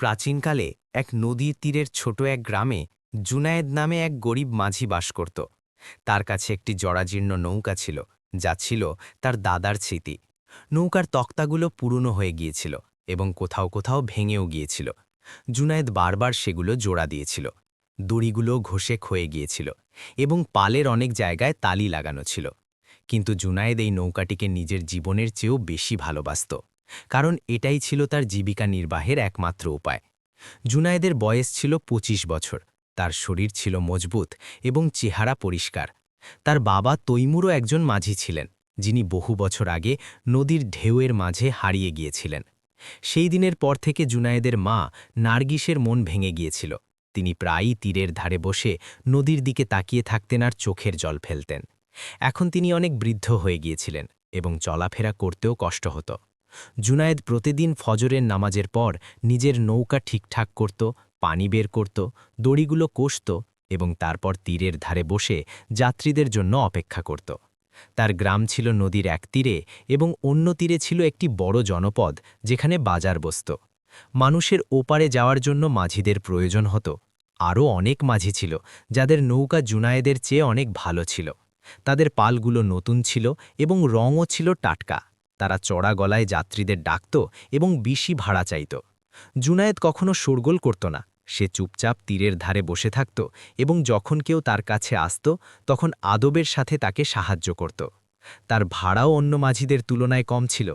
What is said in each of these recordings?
প্রাচীনকালে এক নদীর তীরের ছোট এক গ্রামে জুনায়েদ নামে এক গরিব মাঝি বাস করত। তার কাছে একটি জরাজীর্ণ নৌকা ছিল, যা ছিল তার দাদার স্মৃতি। নৌকার তক্তাগুলো পুরনো হয়ে গিয়েছিল এবং কোথাও কোথাও ভেঙেও গিয়েছিল। জুনায়েদ বারবার সেগুলো জোড়া দিয়েছিল। দড়িগুলো ঘষে ক্ষয়ে গিয়েছিল এবং পালের অনেক জায়গায় তালি লাগানো ছিল। কিন্তু জুনায়েদ এই নৌকাটিকে নিজের জীবনের চেয়েও বেশি ভালোবাসত, কারণ এটাই ছিল তার জীবিকা নির্বাহের একমাত্র উপায়। জুনায়েদের বয়স ছিল ২৫ বছর। তার শরীর ছিল মজবুত এবং চেহারা পরিষ্কার। তার বাবা তৈমুরও একজন মাঝি ছিলেন, যিনি বহু বছর আগে নদীর ঢেউয়ের মাঝে হারিয়ে গিয়েছিলেন। সেই দিনের পর থেকে জুনায়েদের মা নার্গিসের মন ভেঙে গিয়েছিল। তিনি প্রায়ই তীরের ধারে বসে নদীর দিকে তাকিয়ে থাকতেন আর চোখের জল ফেলতেন। এখন তিনি অনেক বৃদ্ধ হয়ে গিয়েছিলেন এবং চলাফেরা করতেও কষ্ট হতো। জুনায়েদ প্রতিদিন ফজরের নামাজের পর নিজের নৌকা ঠিকঠাক করত, পানি বের করত, দড়িগুলো কষত এবং তারপর তীরের ধারে বসে যাত্রীদের জন্য অপেক্ষা করত। তার গ্রাম ছিল নদীর এক তীরে এবং অন্য তীরে ছিল একটি বড় জনপদ, যেখানে বাজার বসত। মানুষের ওপারে যাওয়ার জন্য মাঝিদের প্রয়োজন হতো। আরও অনেক মাঝি ছিল, যাদের নৌকা জুনায়েদের চেয়ে অনেক ভালো ছিল। তাদের পালগুলো নতুন ছিল এবং রঙও ছিল টাটকা। তারা চড়া গলায় যাত্রীদের ডাকত এবং বেশি ভাড়া চাইত। জুনায়েদ কখনো শোরগোল করত না। সে চুপচাপ তীরের ধারে বসে থাকত এবং যখন কেউ তার কাছে আসত, তখন আদবের সাথে তাকে সাহায্য করত। তার ভাড়াও অন্য মাঝিদের তুলনায় কম ছিল।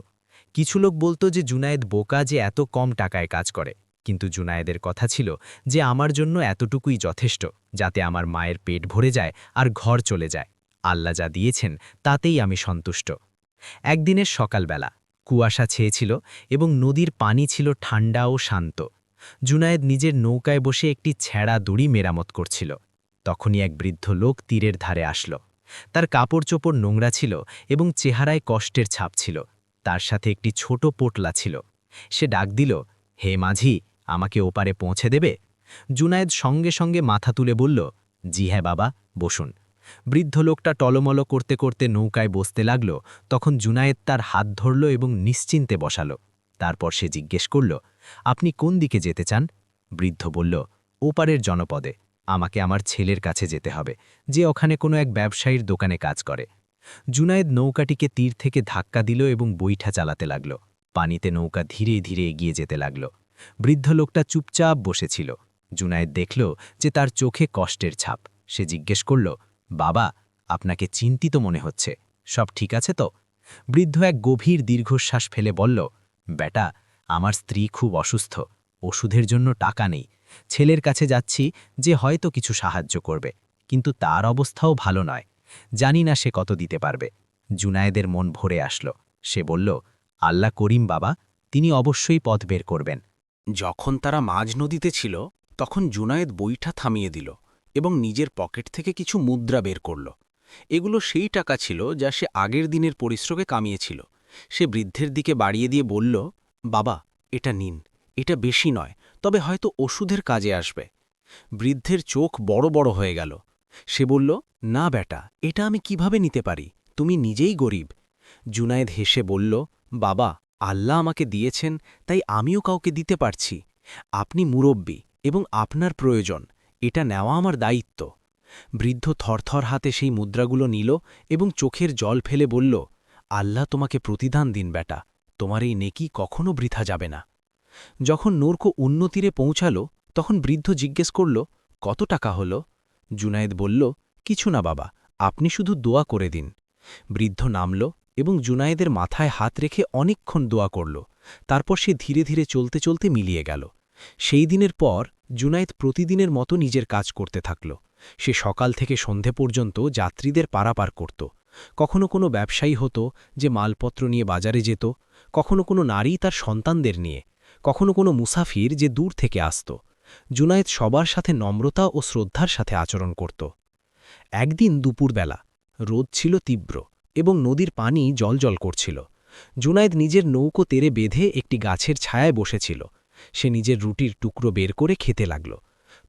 কিছু লোক বলতো যে জুনায়েদ বোকা, যে এত কম টাকায় কাজ করে। কিন্তু জুনায়েদের কথা ছিল যে আমার জন্য এতটুকুই যথেষ্ট, যাতে আমার মায়ের পেট ভরে যায় আর ঘর চলে যায়। আল্লাহ যা দিয়েছেন তাতেই আমি সন্তুষ্ট। একদিনের সকালবেলা কুয়াশা ছেয়েছিল এবং নদীর পানি ছিল ঠান্ডা ও শান্ত। জুনায়েদ নিজের নৌকায় বসে একটি ছেঁড়া দড়ি মেরামত করছিল। তখনই এক বৃদ্ধ লোক তীরের ধারে আসল। তার কাপড়-চোপড় নোংরা ছিল এবং চেহারায় কষ্টের ছাপ ছিল। তার সাথে একটি ছোট পোটলা ছিল। সে ডাক দিল, হে মাঝি, আমাকে ওপারে পৌঁছে দেবে? জুনায়েদ সঙ্গে সঙ্গে মাথা তুলে বলল, জি হ্যাঁ বাবা, বসুন। বৃদ্ধ লোকটা টলমল করতে করতে নৌকায় বসতে লাগল। তখন জুনায়েদ তার হাত ধরল এবং নিশ্চিন্তে বসাল। তারপর সে জিজ্ঞেস করল, আপনি কোন দিকে যেতে চান? বৃদ্ধ বলল, ওপারের জনপদে। আমাকে আমার ছেলের কাছে যেতে হবে, যে ওখানে কোনো এক ব্যবসায়ীর দোকানে কাজ করে। জুনায়েদ নৌকাটিকে তীর থেকে ধাক্কা দিল এবং বৈঠা চালাতে লাগল। পানিতে নৌকা ধীরে ধীরে এগিয়ে যেতে লাগল। বৃদ্ধ লোকটা চুপচাপ বসেছিল। জুনায়েদ দেখল যে তার চোখে কষ্টের ছাপ। সে জিজ্ঞেস করল, বাবা, আপনাকে চিন্তিত মনে হচ্ছে, সব ঠিক আছে তো? বৃদ্ধ এক গভীর দীর্ঘশ্বাস ফেলে বলল, বেটা, আমার স্ত্রী খুব অসুস্থ, ওষুধের জন্য টাকা নেই। ছেলের কাছে যাচ্ছি, যে হয়তো কিছু সাহায্য করবে, কিন্তু তার অবস্থাও ভালো নয়। জানি না সে কত দিতে পারবে। জুনায়েদের মন ভরে আসল। সে বলল, আল্লাহ করিম বাবা, তিনি অবশ্যই পথ বের করবেন। যখন তারা মাঝ নদীতে ছিল, তখন জুনায়েদ বইটা থামিয়ে দিল এবং নিজের পকেট থেকে কিছু মুদ্রা বের করল। এগুলো সেই টাকা ছিল যা সে আগের দিনের পরিশ্রমে কামিয়েছিল। সে বৃদ্ধের দিকে বাড়িয়ে দিয়ে বলল, বাবা, এটা নিন। এটা বেশি নয়, তবে হয়তো ওষুধের কাজে আসবে। বৃদ্ধের চোখ বড় বড় হয়ে গেল। সে বলল, না বেটা, এটা আমি কিভাবে নিতে পারি? তুমি নিজেই গরিব। জুনায়েদ হেসে বলল, বাবা, আল্লাহ আমাকে দিয়েছেন, তাই আমিও কাউকে দিতে পারছি। আপনি মুরব্বী এবং আপনার প্রয়োজন, এটা নেওয়া আমার দায়িত্ব। বৃদ্ধ থরথর হাতে সেই মুদ্রাগুলো নিল এবং চোখের জল ফেলে বলল, আল্লাহ তোমাকে প্রতিদান দিন বেটা, তোমার এই নেকি কখনো বৃথা যাবে না। যখন নৌকো অন্য তীরে পৌঁছাল, তখন বৃদ্ধ জিজ্ঞেস করল, কত টাকা হল? জুনায়েদ বলল, কিছু না বাবা, আপনি শুধু দোয়া করে দিন। বৃদ্ধ নামল এবং জুনায়েদের মাথায় হাত রেখে অনেকক্ষণ দোয়া করল। তারপর সে ধীরে ধীরে চলতে চলতে মিলিয়ে গেল। সেই দিনের পর জুনায়েদ প্রতিদিনের মতো নিজের কাজ করতে থাকল। সে সকাল থেকে সন্ধে পর্যন্ত যাত্রীদের পারাপার করত। কখনো কোনো ব্যবসায়ী হতো যে মালপত্র নিয়ে বাজারে যেত, কখনো কোনো নারী তার সন্তানদের নিয়ে, কখনো কোনো মুসাফির যে দূর থেকে আসত। জুনায়েদ সবার সাথে নম্রতা ও শ্রদ্ধার সাথে আচরণ করত। একদিন দুপুরবেলা রোদ ছিল তীব্র এবং নদীর পানি জলজল করছিল। জুনায়েদ নিজের নৌকো তেরে বেঁধে একটি গাছের ছায়ায় বসেছিল। সে নিজের রুটির টুকরো বের করে খেতে লাগল।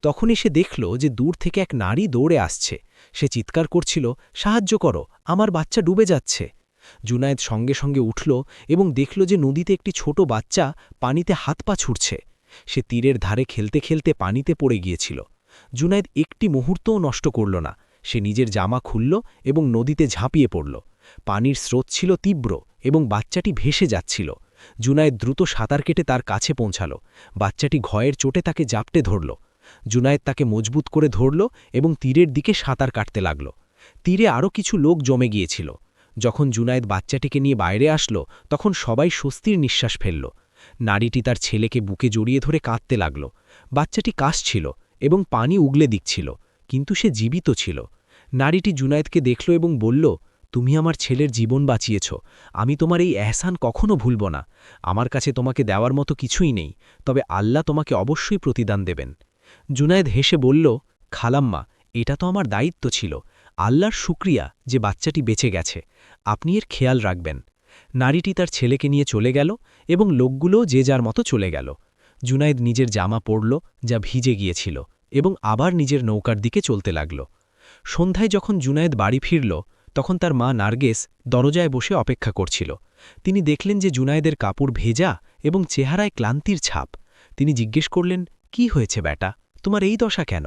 তখনই সে দেখল যে দূর থেকে এক নারী দৌড়ে আসছে। সে চিৎকার করছিল, সাহায্য করো, আমার বাচ্চা ডুবে যাচ্ছে। জুনায়েদ সঙ্গে সঙ্গে উঠল এবং দেখল যে নদীতে একটি ছোট বাচ্চা পানিতে হাত পা ছুটছে। সে তীরের ধারে খেলতে খেলতে পানিতে পড়ে গিয়েছিল। জুনায়েদ একটি মুহূর্তও নষ্ট করল না। সে নিজের জামা খুলল এবং নদীতে ঝাঁপিয়ে পড়ল। পানির স্রোত ছিল তীব্র এবং বাচ্চাটি ভেসে যাচ্ছিল। জুনায়েদ দ্রুত সাঁতার কেটে তার কাছে পৌঁছাল। বাচ্চাটি ভয়ের চোটে তাকে জাপটে ধরল। জুনায়েদ তাকে মজবুত করে ধরল এবং তীরের দিকে সাঁতার কাটতে লাগল। তীরে আরও কিছু লোক জমে গিয়েছিল। যখন জুনায়েদ বাচ্চাটিকে নিয়ে বাইরে আসলো, তখন সবাই স্বস্তির নিঃশ্বাস ফেলল। নারীটি তার ছেলেকে বুকে জড়িয়ে ধরে কাঁদতে লাগল। বাচ্চাটি কাশছিল এবং পানি উগলে দিচ্ছিল, কিন্তু সে জীবিত ছিল। নারীটি জুনায়েদকে দেখল এবং বলল, তুমি আমার ছেলের জীবন বাঁচিয়েছ। আমি তোমার এই এহসান কখনো ভুলব না। আমার কাছে তোমাকে দেওয়ার মতো কিছুই নেই, তবে আল্লাহ তোমাকে অবশ্যই প্রতিদান দেবেন। জুনায়েদ হেসে বলল, খালাম্মা, এটা তো আমার দায়িত্ব ছিল। আল্লাহর শুকরিয়া যে বাচ্চাটি বেঁচে গেছে। আপনি এর খেয়াল রাখবেন। নারীটি তার ছেলেকে নিয়ে চলে গেল এবং লোকগুলোও যে যার মতো চলে গেল। জুনায়েদ নিজের জামা পরল, যা ভিজে গিয়েছিল, এবং আবার নিজের নৌকার দিকে চলতে লাগল। সন্ধ্যায় যখন জুনায়েদ বাড়ি ফিরল, তখন তার মা নার্গেস দরজায় বসে অপেক্ষা করছিল। তিনি দেখলেন যে জুনায়েদের কাপড় ভেজা এবং চেহারায় ক্লান্তির ছাপ। তিনি জিজ্ঞেস করলেন, কি হয়েছে বেটা, তোমার এই দশা কেন?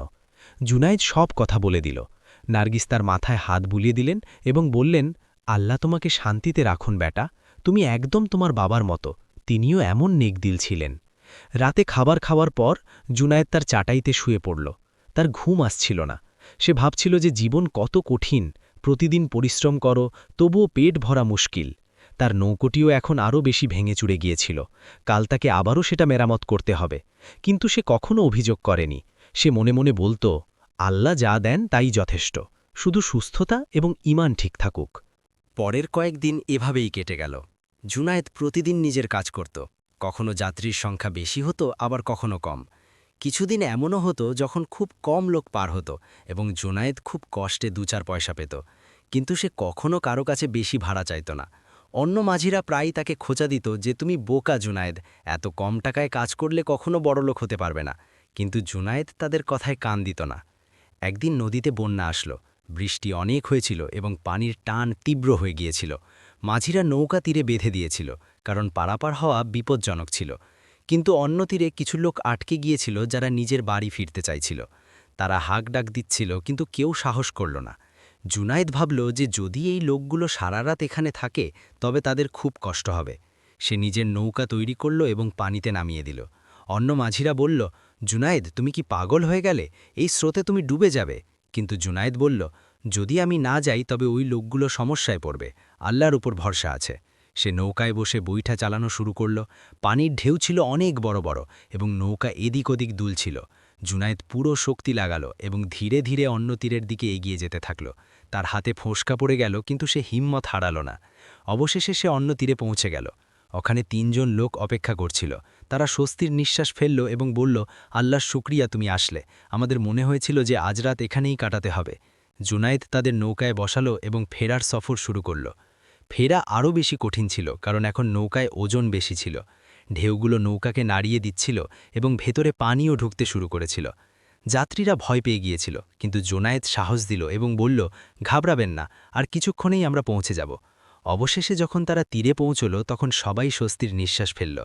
জুনায়েদ সব কথা বলে দিল। নার্গিস তার মাথায় হাত বুলিয়ে দিলেন এবং বললেন, আল্লাহ তোমাকে শান্তিতে রাখুন বেটা, তুমি একদম তোমার বাবার মতো। তিনিও এমন নেকদিল ছিলেন। রাতে খাবার খাওয়ার পর জুনায়েদ তার চাটাইতে শুয়ে পড়ল। তার ঘুম আসছিল না। সে ভাবছিল যে জীবন কত কঠিন, প্রতিদিন পরিশ্রম করো, তবুও পেট ভরা মুশকিল। তার নৌকোটিও এখন আরও বেশি ভেঙে চুড়ে গিয়েছিল। কাল তাকে আবারও সেটা মেরামত করতে হবে। কিন্তু সে কখনো অভিযোগ করেনি। সে মনে মনে বলত, আল্লাহ যা দেন তাই যথেষ্ট, শুধু সুস্থতা এবং ঈমান ঠিক থাকুক। পরের কয়েকদিন এভাবেই কেটে গেল। জুনায়েদ প্রতিদিন নিজের কাজ করত। কখনো যাত্রীর সংখ্যা বেশি হতো, আবার কখনো কম। কিছুদিন এমনও হতো যখন খুব কম লোক পার হতো এবং জুনায়েদ খুব কষ্টে 2-4 পয়সা পেত। কিন্তু সে কখনো কারো কাছে বেশি ভাড়া চাইত না। অন্য মাঝিরা প্রায়ই তাকে খোঁচা দিত যে, তুমি বোকা জুনায়েদ, এত কম টাকায় কাজ করলে কখনো বড়লোক হতে পারবে না। কিন্তু জুনায়েদ তাদের কথায় কান দিত না। একদিন নদীতে বন্যা আসলো। বৃষ্টি অনেক হয়েছিল এবং পানির টান তীব্র হয়ে গিয়েছিল। মাঝিরা নৌকা তীরে বেঁধে দিয়েছিল, কারণ পারাপার হওয়া বিপজ্জনক ছিল। কিন্তু অন্য তীরে কিছু লোক আটকে গিয়েছিল যারা নিজের বাড়ি ফিরতে চাইছিল। তারা হাঁক ডাক দিচ্ছিল, কিন্তু কেউ সাহস করল না। জুনায়েদ ভাবল যে যদি এই লোকগুলো সারা রাত এখানে থাকে, তবে তাদের খুব কষ্ট হবে। সে নিজের নৌকা তৈরি করল এবং পানিতে নামিয়ে দিল। অন্য মাঝিরা বলল, জুনায়েদ, তুমি কি পাগল হয়ে গেলে? এই স্রোতে তুমি ডুবে যাবে। কিন্তু জুনায়েদ বলল, যদি আমি না যাই তবে ওই লোকগুলো সমস্যায় পড়বে। আল্লাহর উপর ভরসা আছে। সে নৌকায় বসে বৈঠা চালানো শুরু করল। পানির ঢেউ ছিল অনেক বড় বড় এবং নৌকা এদিক ওদিক দুলছিল। জুনায়েদ পুরো শক্তি লাগালো এবং ধীরে ধীরে অন্য তীরের দিকে এগিয়ে যেতে থাকল। তার হাতে ফোঁসকা পড়ে গেল, কিন্তু সে হিম্মত হারাল না। অবশেষে সে অন্য তীরে পৌঁছে গেল। ওখানে 3 জন লোক অপেক্ষা করছিল। তারা স্বস্তির নিঃশ্বাস ফেলল এবং বলল, আল্লাহর শুকরিয়া তুমি আসলে। আমাদের মনে হয়েছিল যে আজ রাত এখানেই কাটাতে হবে। জুনায়েদ তাদের নৌকায় বসালো এবং ফেরার সফর শুরু করল। ফেরা আরও বেশি কঠিন ছিল, কারণ এখন নৌকায় ওজন বেশি ছিল। ঢেউগুলো নৌকাকে নাড়িয়ে দিচ্ছিল এবং ভেতরে পানিও ঢুকতে শুরু করেছিল। যাত্রীরা ভয় পেয়ে গিয়েছিল, কিন্তু জুনায়েদ সাহস দিল এবং বলল, ঘাবড়াবেন না, আর কিছুক্ষণেই আমরা পৌঁছে যাব। অবশেষে যখন তারা তীরে পৌঁছল, তখন সবাই স্বস্তির নিঃশ্বাস ফেলল।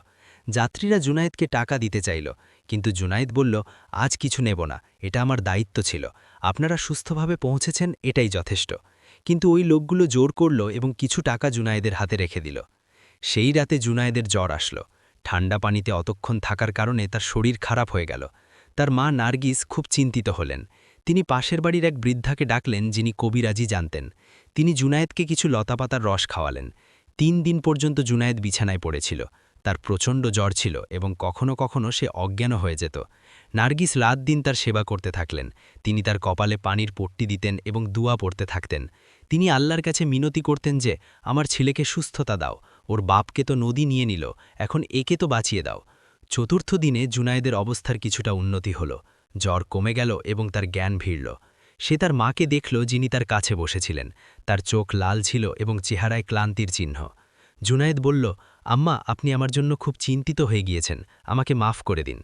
যাত্রীরা জুনায়েদকে টাকা দিতে চাইল, কিন্তু জুনায়েদ বলল, আজ কিছু নেব না, এটা আমার দায়িত্ব ছিল। আপনারা সুস্থভাবে পৌঁছেছেন, এটাই যথেষ্ট। কিন্তু ওই লোকগুলো জোর করল এবং কিছু টাকা জুনায়েদের হাতে রেখে দিল। সেই রাতে জুনায়েদের জ্বর আসলো। ঠান্ডা পানিতে অতক্ষণ থাকার কারণে তার শরীর খারাপ হয়ে গেল। তার মা নার্গিস খুব চিন্তিত হলেন। তিনি পাশের বাড়ির এক বৃদ্ধাকে ডাকলেন, যিনি কবিরাজি জানতেন। তিনি জুনায়েদকে কিছু লতাপাতার রস খাওয়ালেন। 3 দিন পর্যন্ত জুনায়েদ বিছানায় পড়েছিল। তার প্রচণ্ড জ্বর ছিল এবং কখনো কখনো সে অজ্ঞান হয়ে যেত। নার্গিস রাত দিন তার সেবা করতে থাকলেন। তিনি তার কপালে পানির পট্টি দিতেন এবং দুয়া পড়তে থাকতেন। তিনি আল্লাহর কাছে মিনতি করতেন যে, আমার ছেলেকে সুস্থতা দাও, ওর বাপকে তো নদী নিয়ে নিল, এখন একে তো বাঁচিয়ে দাও। 4র্থ দিনে জুনায়েদের অবস্থার কিছুটা উন্নতি হল। জ্বর কমে গেল এবং তার জ্ঞান ফিরল। সে তার মাকে দেখল, যিনি তার কাছে বসেছিলেন। তার চোখ লাল ছিল এবং চেহারায় ক্লান্তির চিহ্ন। জুনায়েদ বলল, আম্মা, আপনি আমার জন্য খুব চিন্তিত হয়ে গিয়েছেন, আমাকে মাফ করে দিন।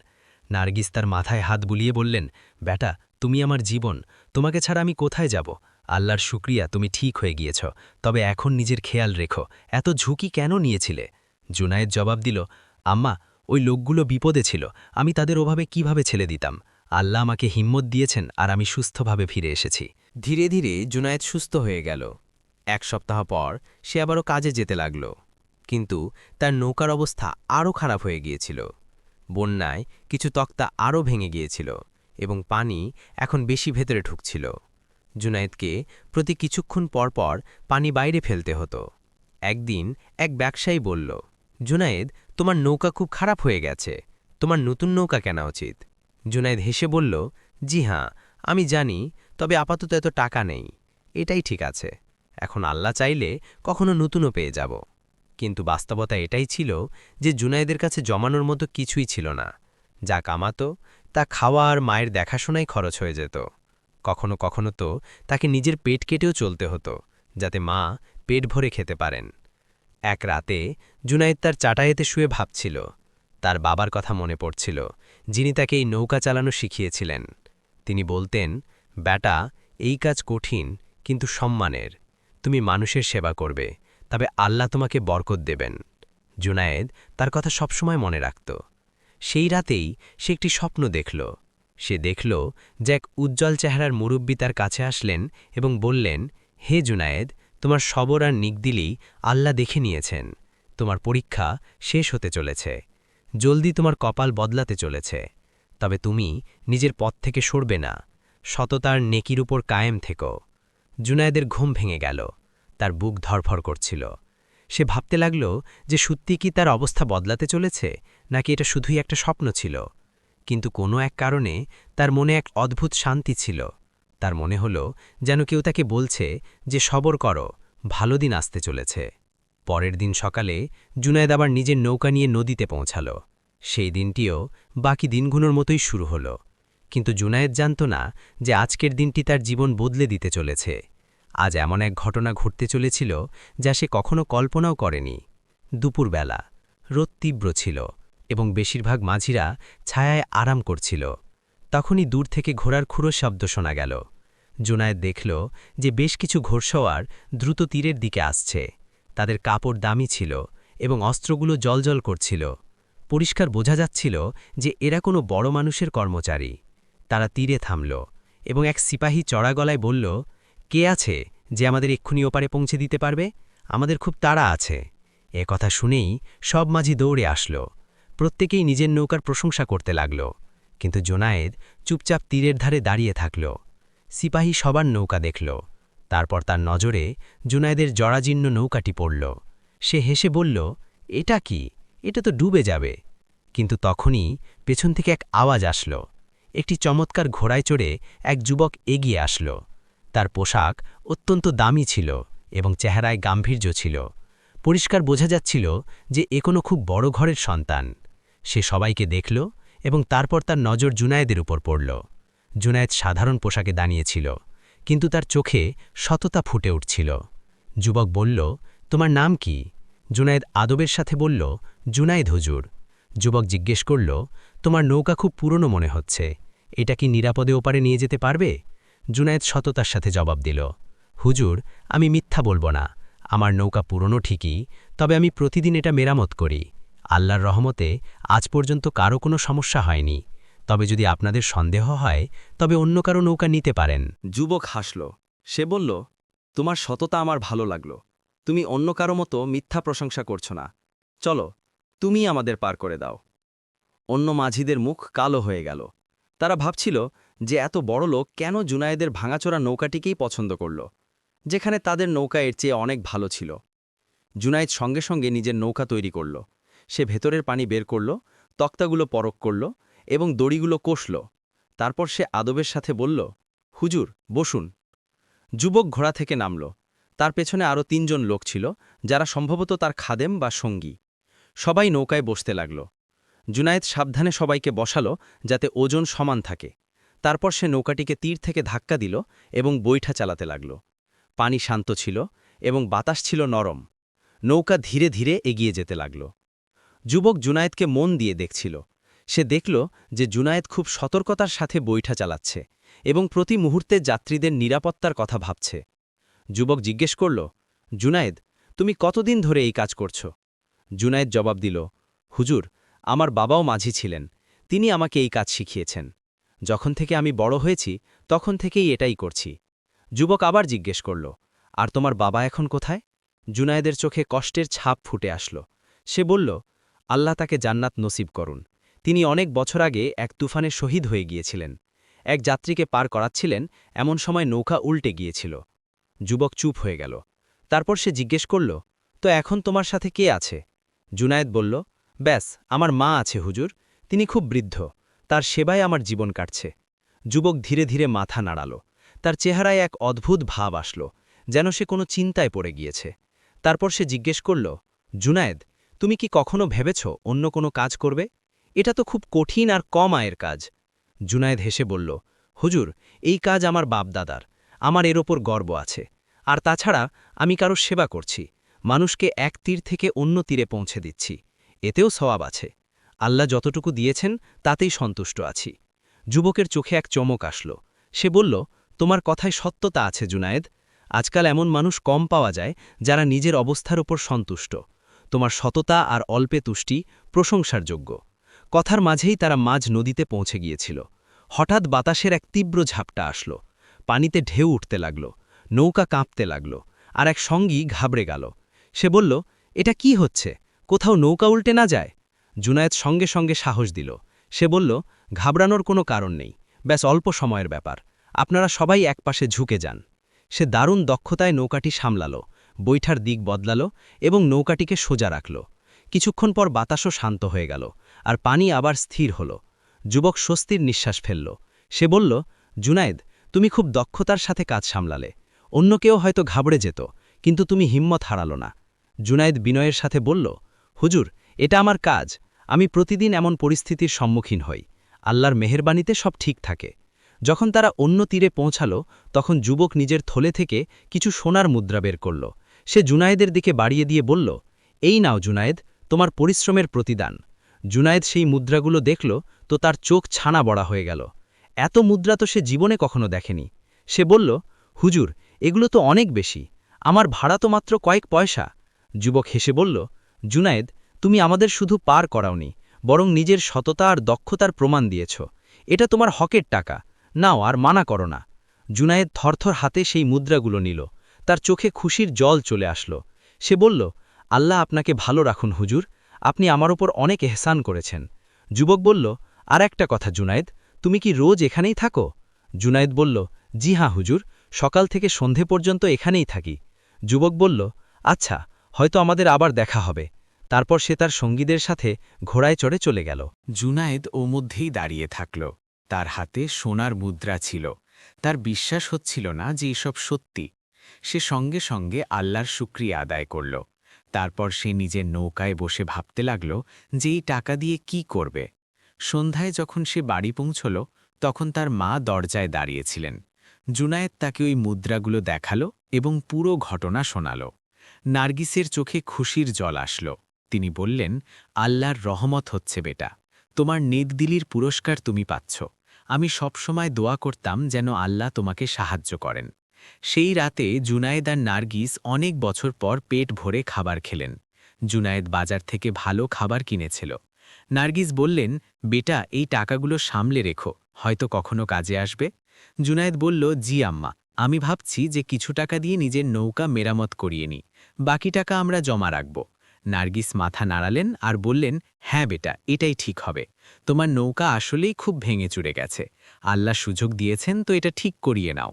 নার্গিস তার মাথায় হাত বুলিয়ে বললেন, বেটা, তুমি আমার জীবন, তোমাকে ছাড়া আমি কোথায় যাব? আল্লাহর শুকরিয়া, তুমি ঠিক হয়ে গিয়েছ। তবে এখন নিজের খেয়াল রেখো, এত ঝুঁকি কেন নিয়েছিলে? জুনায়েদ জবাব দিল, আম্মা, ওই লোকগুলো বিপদে ছিল, আমি তাদের ওভাবে কিভাবে ছেড়ে দিতাম। আল্লাহ আমাকে হিম্মত দিয়েছেন আর আমি সুস্থভাবে ফিরে এসেছি। ধীরে ধীরে জুনায়েদ সুস্থ হয়ে গেল। 1 সপ্তাহ পর সে আবারও কাজে যেতে লাগল। কিন্তু তার নৌকার অবস্থা আরও খারাপ হয়ে গিয়েছিল। বন্যায় কিছু তক্তা আরও ভেঙে গিয়েছিল এবং পানি এখন বেশি ভেতরে ঢুকছিল। জুনায়েদকে প্রতি কিছুক্ষণ পর পর পানি বাইরে ফেলতে হতো। একদিন এক ব্যবসায়ী বলল, জুনায়েদ, তোমার নৌকা খুব খারাপ হয়ে গেছে, তোমার নতুন নৌকা কেনা উচিত। জুনায়েদ হেসে বলল, জি হ্যাঁ, আমি জানি, তবে আপাতত এত টাকা নেই। এটাই ঠিক আছে, এখন আল্লাহ চাইলে কখনো নতুনও পেয়ে যাব। কিন্তু বাস্তবতা এটাই ছিল যে জুনায়েদের কাছে জমানোর মতো কিছুই ছিল না। যা কামাতো তা খাওয়া আর মায়ের দেখাশোনাই খরচ হয়ে যেত। কখনো কখনো তো তাকে নিজের পেট কেটেও চলতে হতো, যাতে মা পেট ভরে খেতে পারেন। এক রাতে জুনায়েদ তার চাটাইতে শুয়ে ভাবছিল। তার বাবার কথা মনে পড়ছিল, যিনি তাকে এই নৌকা চালানো শিখিয়েছিলেন। তিনি বলতেন, ব্যাটা, এই কাজ কঠিন কিন্তু সম্মানের। তুমি মানুষের সেবা করবে, তবে আল্লাহ তোমাকে বরকত দেবেন। জুনায়েদ তার কথা সবসময় মনে রাখত। সেই রাতেই সে একটি স্বপ্ন দেখল। সে দেখল যে এক উজ্জ্বল চেহারার মুরব্বী তার কাছে আসলেন এবং বললেন, হে জুনায়েদ, তোমার সবর আর নিকদিলি আল্লাহ দেখে নিয়েছেন। তোমার পরীক্ষা শেষ হতে চলেছে, জলদি তোমার কপাল বদলাতে চলেছে। তবে তুমি নিজের পথ থেকে সরবে না, সততার নেকির উপর কায়েম থেকো। জুনায়েদের ঘুম ভেঙে গেল, তার বুক ধরফর করছিল। সে ভাবতে লাগল যে সত্যি কি তার অবস্থা বদলাতে চলেছে, নাকি এটা শুধুই একটা স্বপ্ন ছিল। কিন্তু কোনো এক কারণে তার মনে এক অদ্ভুত শান্তি ছিল। তার মনে হল যেন কেউ তাকে বলছে যে সবর করো, ভালো দিন আসতে চলেছে। পরের দিন সকালে জুনায়েদ আবার নিজের নৌকা নিয়ে নদীতে পৌঁছাল। সেই দিনটিও বাকি দিনগুলোর মতোই শুরু হল। কিন্তু জুনায়েদ জানত না যে আজকের দিনটি তার জীবন বদলে দিতে চলেছে। আজ এমন এক ঘটনা ঘটতে চলেছিল যা সে কখনো কল্পনাও করেনি। দুপুরবেলা রোদ তীব্র ছিল এবং বেশিরভাগ মাঝিরা ছায়ায় আরাম করছিল। তখনই দূর থেকে ঘোড়ার খুঁড়ো শব্দ শোনা গেল। জুনায়েদ দেখল যে বেশ কিছু ঘোড়সওয়ার দ্রুত তীরের দিকে আসছে। তাদের কাপড় দামি ছিল এবং অস্ত্রগুলো জ্বলজ্বল করছিল। পরিষ্কার বোঝা যাচ্ছিল যে এরা কোনো বড় মানুষের কর্মচারী। তারা তীরে থামল এবং এক সিপাহী চড়া গলায় বলল, কে আছে যে আমাদের এক্ষুনি ওপারে পৌঁছে দিতে পারবে? আমাদের খুব তাড়া আছে। এ কথা শুনেই সব মাঝি দৌড়ে আসল। প্রত্যেকেই নিজের নৌকার প্রশংসা করতে লাগল। কিন্তু জুনায়েদ চুপচাপ তীরের ধারে দাঁড়িয়ে থাকল। সিপাহী সবার নৌকা দেখল। তারপর তার নজরে জুনায়েদের জরাজীর্ণ নৌকাটি পড়ল। সে হেসে বলল, এটা কি? এটা তো ডুবে যাবে। কিন্তু তখনই পেছন থেকে এক আওয়াজ আসল। একটি চমৎকার ঘোড়ায় চড়ে এক যুবক এগিয়ে আসল। তার পোশাক অত্যন্ত দামি ছিল এবং চেহারায় গাম্ভীর্য ছিল। পরিষ্কার বোঝা যাচ্ছিল যে এ কোনো খুব বড় ঘরের সন্তান। সে সবাইকে দেখল এবং তারপর তার নজর জুনায়েদের উপর পড়ল। জুনায়েদ সাধারণ পোশাকে দাঁড়িয়েছিল, কিন্তু তার চোখে সততা ফুটে উঠছিল। যুবক বলল, তোমার নাম কি? জুনায়েদ আদবের সাথে বলল, জুনায়েদ হুজুর। যুবক জিজ্ঞেস করল, তোমার নৌকা খুব পুরনো মনে হচ্ছে, এটা কি নিরাপদে ওপারে নিয়ে যেতে পারবে? জুনায়েদ সততার সাথে জবাব দিল, হুজুর, আমি মিথ্যা বলবো না, আমার নৌকা পুরনো ঠিকই, তবে আমি প্রতিদিন এটা মেরামত করি। আল্লাহর রহমতে আজ পর্যন্ত কারো কোনো সমস্যা হয়নি। তবে যদি আপনাদের সন্দেহ হয় তবে অন্য কারো নৌকা নিতে পারেন। যুবক হাসল। সে বলল, তোমার সততা আমার ভালো লাগল। তুমি অন্য কারো মতো মিথ্যা প্রশংসা করছো না। চলো, তুমিই আমাদের পার করে দাও। অন্য মাঝিদের মুখ কালো হয়ে গেল। তারা ভাবছিল যে এত বড় লোক কেন জুনায়েদের ভাঙাচোরা নৌকাটিকেই পছন্দ করল, যেখানে তাদের নৌকা এর চেয়ে অনেক ভালো ছিল। জুনায়েদ সঙ্গে সঙ্গে নিজের নৌকা তৈরি করল। সে ভেতরের পানি বের করল, তক্তাগুলো পরখ করল এবং দড়িগুলো কষল। তারপর সে আদবের সাথে বলল, হুজুর, বসুন। যুবক ঘোড়া থেকে নামল। তার পেছনে আরও ৩ জন লোক ছিল, যারা সম্ভবত তার খাদেম বা সঙ্গী। সবাই নৌকায় বসতে লাগল। জুনায়েদ সাবধানে সবাইকে বসালো যাতে ওজন সমান থাকে। তারপর সে নৌকাটিকে তীর থেকে ধাক্কা দিল এবং বৈঠা চালাতে লাগল। পানি শান্ত ছিল এবং বাতাস ছিল নরম। নৌকা ধীরে ধীরে এগিয়ে যেতে লাগল। যুবক জুনায়েদকে মন দিয়ে দেখছিল। সে দেখল যে জুনায়েদ খুব সতর্কতার সাথে বৈঠা চালাচ্ছে এবং প্রতি মুহূর্তে যাত্রীদের নিরাপত্তার কথা ভাবছে। যুবক জিজ্ঞেস করল, জুনায়েদ, তুমি কতদিন ধরে এই কাজ করছো? জুনায়েদ জবাব দিল, হুজুর, আমার বাবাও মাঝি ছিলেন, তিনি আমাকে এই কাজ শিখিয়েছেন। যখন থেকে আমি বড় হয়েছি তখন থেকেই এটাই করছি। যুবক আবার জিজ্ঞেস করল, আর তোমার বাবা এখন কোথায়? জুনায়েদের চোখে কষ্টের ছাপ ফুটে আসল। সে বলল, আল্লাহ তাকে জান্নাত নসিব করুন। তিনি অনেক বছর আগে এক তুফানে শহীদ হয়ে গিয়েছিলেন। এক যাত্রীকে পার করাচ্ছিলেন, এমন সময় নৌকা উল্টে গিয়েছিল। যুবক চুপ হয়ে গেল। তারপর সে জিজ্ঞেস করল, তো এখন তোমার সাথে কে আছে? জুনায়েদ বলল, ব্যাস আমার মা আছে হুজুর, তিনি খুব বৃদ্ধ, তার সেবায় আমার জীবন কাটছে। যুবক ধীরে ধীরে মাথা নাড়াল। তার চেহারায় এক অদ্ভুত ভাব আসল, যেন সে কোনো চিন্তায় পড়ে গিয়েছে। তারপর সে জিজ্ঞেস করল, জুনায়েদ, তুমি কি কখনো ভেবেছ অন্য কোনো কাজ করবে? এটা তো খুব কঠিন আর কম আয়ের কাজ। জুনায়েদ হেসে বলল, হুজুর, এই কাজ আমার বাপদাদার, আমার এর ওপর গর্ব আছে। আর তাছাড়া আমি কারো সেবা করছি, মানুষকে এক তীর থেকে অন্য তীরে পৌঁছে দিচ্ছি, এতেও সওয়াব আছে। আল্লাহ যতটুকু দিয়েছেন তাতেই সন্তুষ্ট আছি। যুবকের চোখে এক চমক আসল। সে বলল, তোমার কথায় সত্যতা আছে জুনায়েদ। আজকাল এমন মানুষ কম পাওয়া যায় যারা নিজের অবস্থার ওপর সন্তুষ্ট। তোমার সততা আর অল্পে তুষ্টি প্রশংসার যোগ্য। কথার মাঝেই তারা মাঝ নদীতে পৌঁছে গিয়েছিল। হঠাৎ বাতাসের এক তীব্র ঝাপটা আসল। পানিতে ঢেউ উঠতে লাগল, নৌকা কাঁপতে লাগল, আর এক সঙ্গী ঘাবড়ে গেল। সে বলল, এটা কি হচ্ছে? কোথাও নৌকা উল্টে না যায়? জুনায়েদ সঙ্গে সঙ্গে সাহস দিল। সে বলল, ঘাবড়ানোর কোনো কারণ নেই, ব্যাস অল্প সময়ের ব্যাপার, আপনারা সবাই একপাশে ঝুঁকে যান। সে দারুণ দক্ষতায় নৌকাটি সামলাল, বৈঠার দিক বদলাল এবং নৌকাটিকে সোজা রাখল। কিছুক্ষণ পর বাতাসও শান্ত হয়ে গেল, আর পানি আবার স্থির হল। যুবক স্বস্তির নিঃশ্বাস ফেলল। সে বলল, জুনায়েদ, তুমি খুব দক্ষতার সাথে কাজ সামলালে। অন্য কেউ হয়তো ঘাবড়ে যেত, কিন্তু তুমি হিম্মত হারালো না। জুনায়েদ বিনয়ের সাথে বলল, হুজুর, এটা আমার কাজ, আমি প্রতিদিন এমন পরিস্থিতির সম্মুখীন হই। আল্লাহর মেহেরবানিতে সব ঠিক থাকে। যখন তারা অন্য তীরে পৌঁছাল তখন যুবক নিজের থলে থেকে কিছু সোনার মুদ্রা বের করল। সে জুনায়েদের দিকে বাড়িয়ে দিয়ে বলল, এই নাও জুনায়েদ, তোমার পরিশ্রমের প্রতিদান। জুনায়েদ সেই মুদ্রাগুলো দেখল তো তার চোখ ছানা বড়া হয়ে গেল। এত মুদ্রা তো সে জীবনে কখনো দেখেনি। সে বলল, হুজুর, এগুলো তো অনেক বেশি, আমার ভাড়া তো মাত্র কয়েক পয়সা। যুবক হেসে বলল, জুনায়েদ, তুমি আমাদের শুধু পার করাওনি, বরং নিজের সততা আর দক্ষতার প্রমাণ দিয়েছ। এটা তোমার হকের টাকা, নাও আর মানা করো না। জুনায়েদ থরথর হাতে সেই মুদ্রাগুলো নিল। তার চোখে খুশির জল চলে আসলো। সে বলল, আল্লাহ আপনাকে ভালো রাখুন হুজুর, আপনি আমার ওপর অনেক এহসান করেছেন। যুবক বলল, আর একটা কথা জুনায়েদ, তুমি কি রোজ এখানেই থাকো? জুনায়েদ বলল, জি হ্যাঁ হুজুর, সকাল থেকে সন্ধে পর্যন্ত এখানেই থাকি। যুবক বলল, আচ্ছা, হয়তো আমাদের আবার দেখা হবে। তারপর সে তার সঙ্গীদের সাথে ঘোড়ায় চড়ে চলে গেল। জুনায়েদ ও মধ্যেই দাঁড়িয়ে থাকল। তার হাতে সোনার মুদ্রা ছিল। তার বিশ্বাস হচ্ছিল না যে এসব সত্যি। সে সঙ্গে সঙ্গে আল্লাহর শুকরিয়া আদায় করল। তারপর সে নিজের নৌকায় বসে ভাবতে লাগল যে এই টাকা দিয়ে কি করবে। সন্ধ্যায় যখন সে বাড়ি পৌঁছল তখন তার মা দরজায় দাঁড়িয়েছিলেন। জুনায়েদ তাকে ওই মুদ্রাগুলো দেখালো এবং পুরো ঘটনা শোনাল। নার্গিসের চোখে খুশির জল আসল। তিনি বললেন, আল্লাহর রহমত হচ্ছে বেটা, তোমার নেকদিলির পুরস্কার তুমি পাচ্ছ। আমি সবসময় দোয়া করতাম যেন আল্লাহ তোমাকে সাহায্য করেন। সেই রাতে জুনায়েদ আর নার্গিস অনেক বছর পর পেট ভরে খাবার খেলেন। জুনায়েদ বাজার থেকে ভালো খাবার কিনেছিল। নার্গিস বললেন, বেটা, এই টাকাগুলো সামলে রেখো, হয়তো কখনো কাজে আসবে। জুনায়েদ বলল, জি আম্মা, আমি ভাবছি যে কিছু টাকা দিয়ে নিজের নৌকা মেরামত করিয়ে নিই, বাকি টাকা আমরা জমা রাখব। নার্গিস মাথা নাড়ালেন আর বললেন, হ্যাঁ বেটা, এটাই ঠিক হবে। তোমার নৌকা আসলেই খুব ভেঙে চুরে গেছে, আল্লাহ সুযোগ দিয়েছেন তো এটা ঠিক করিয়ে নাও।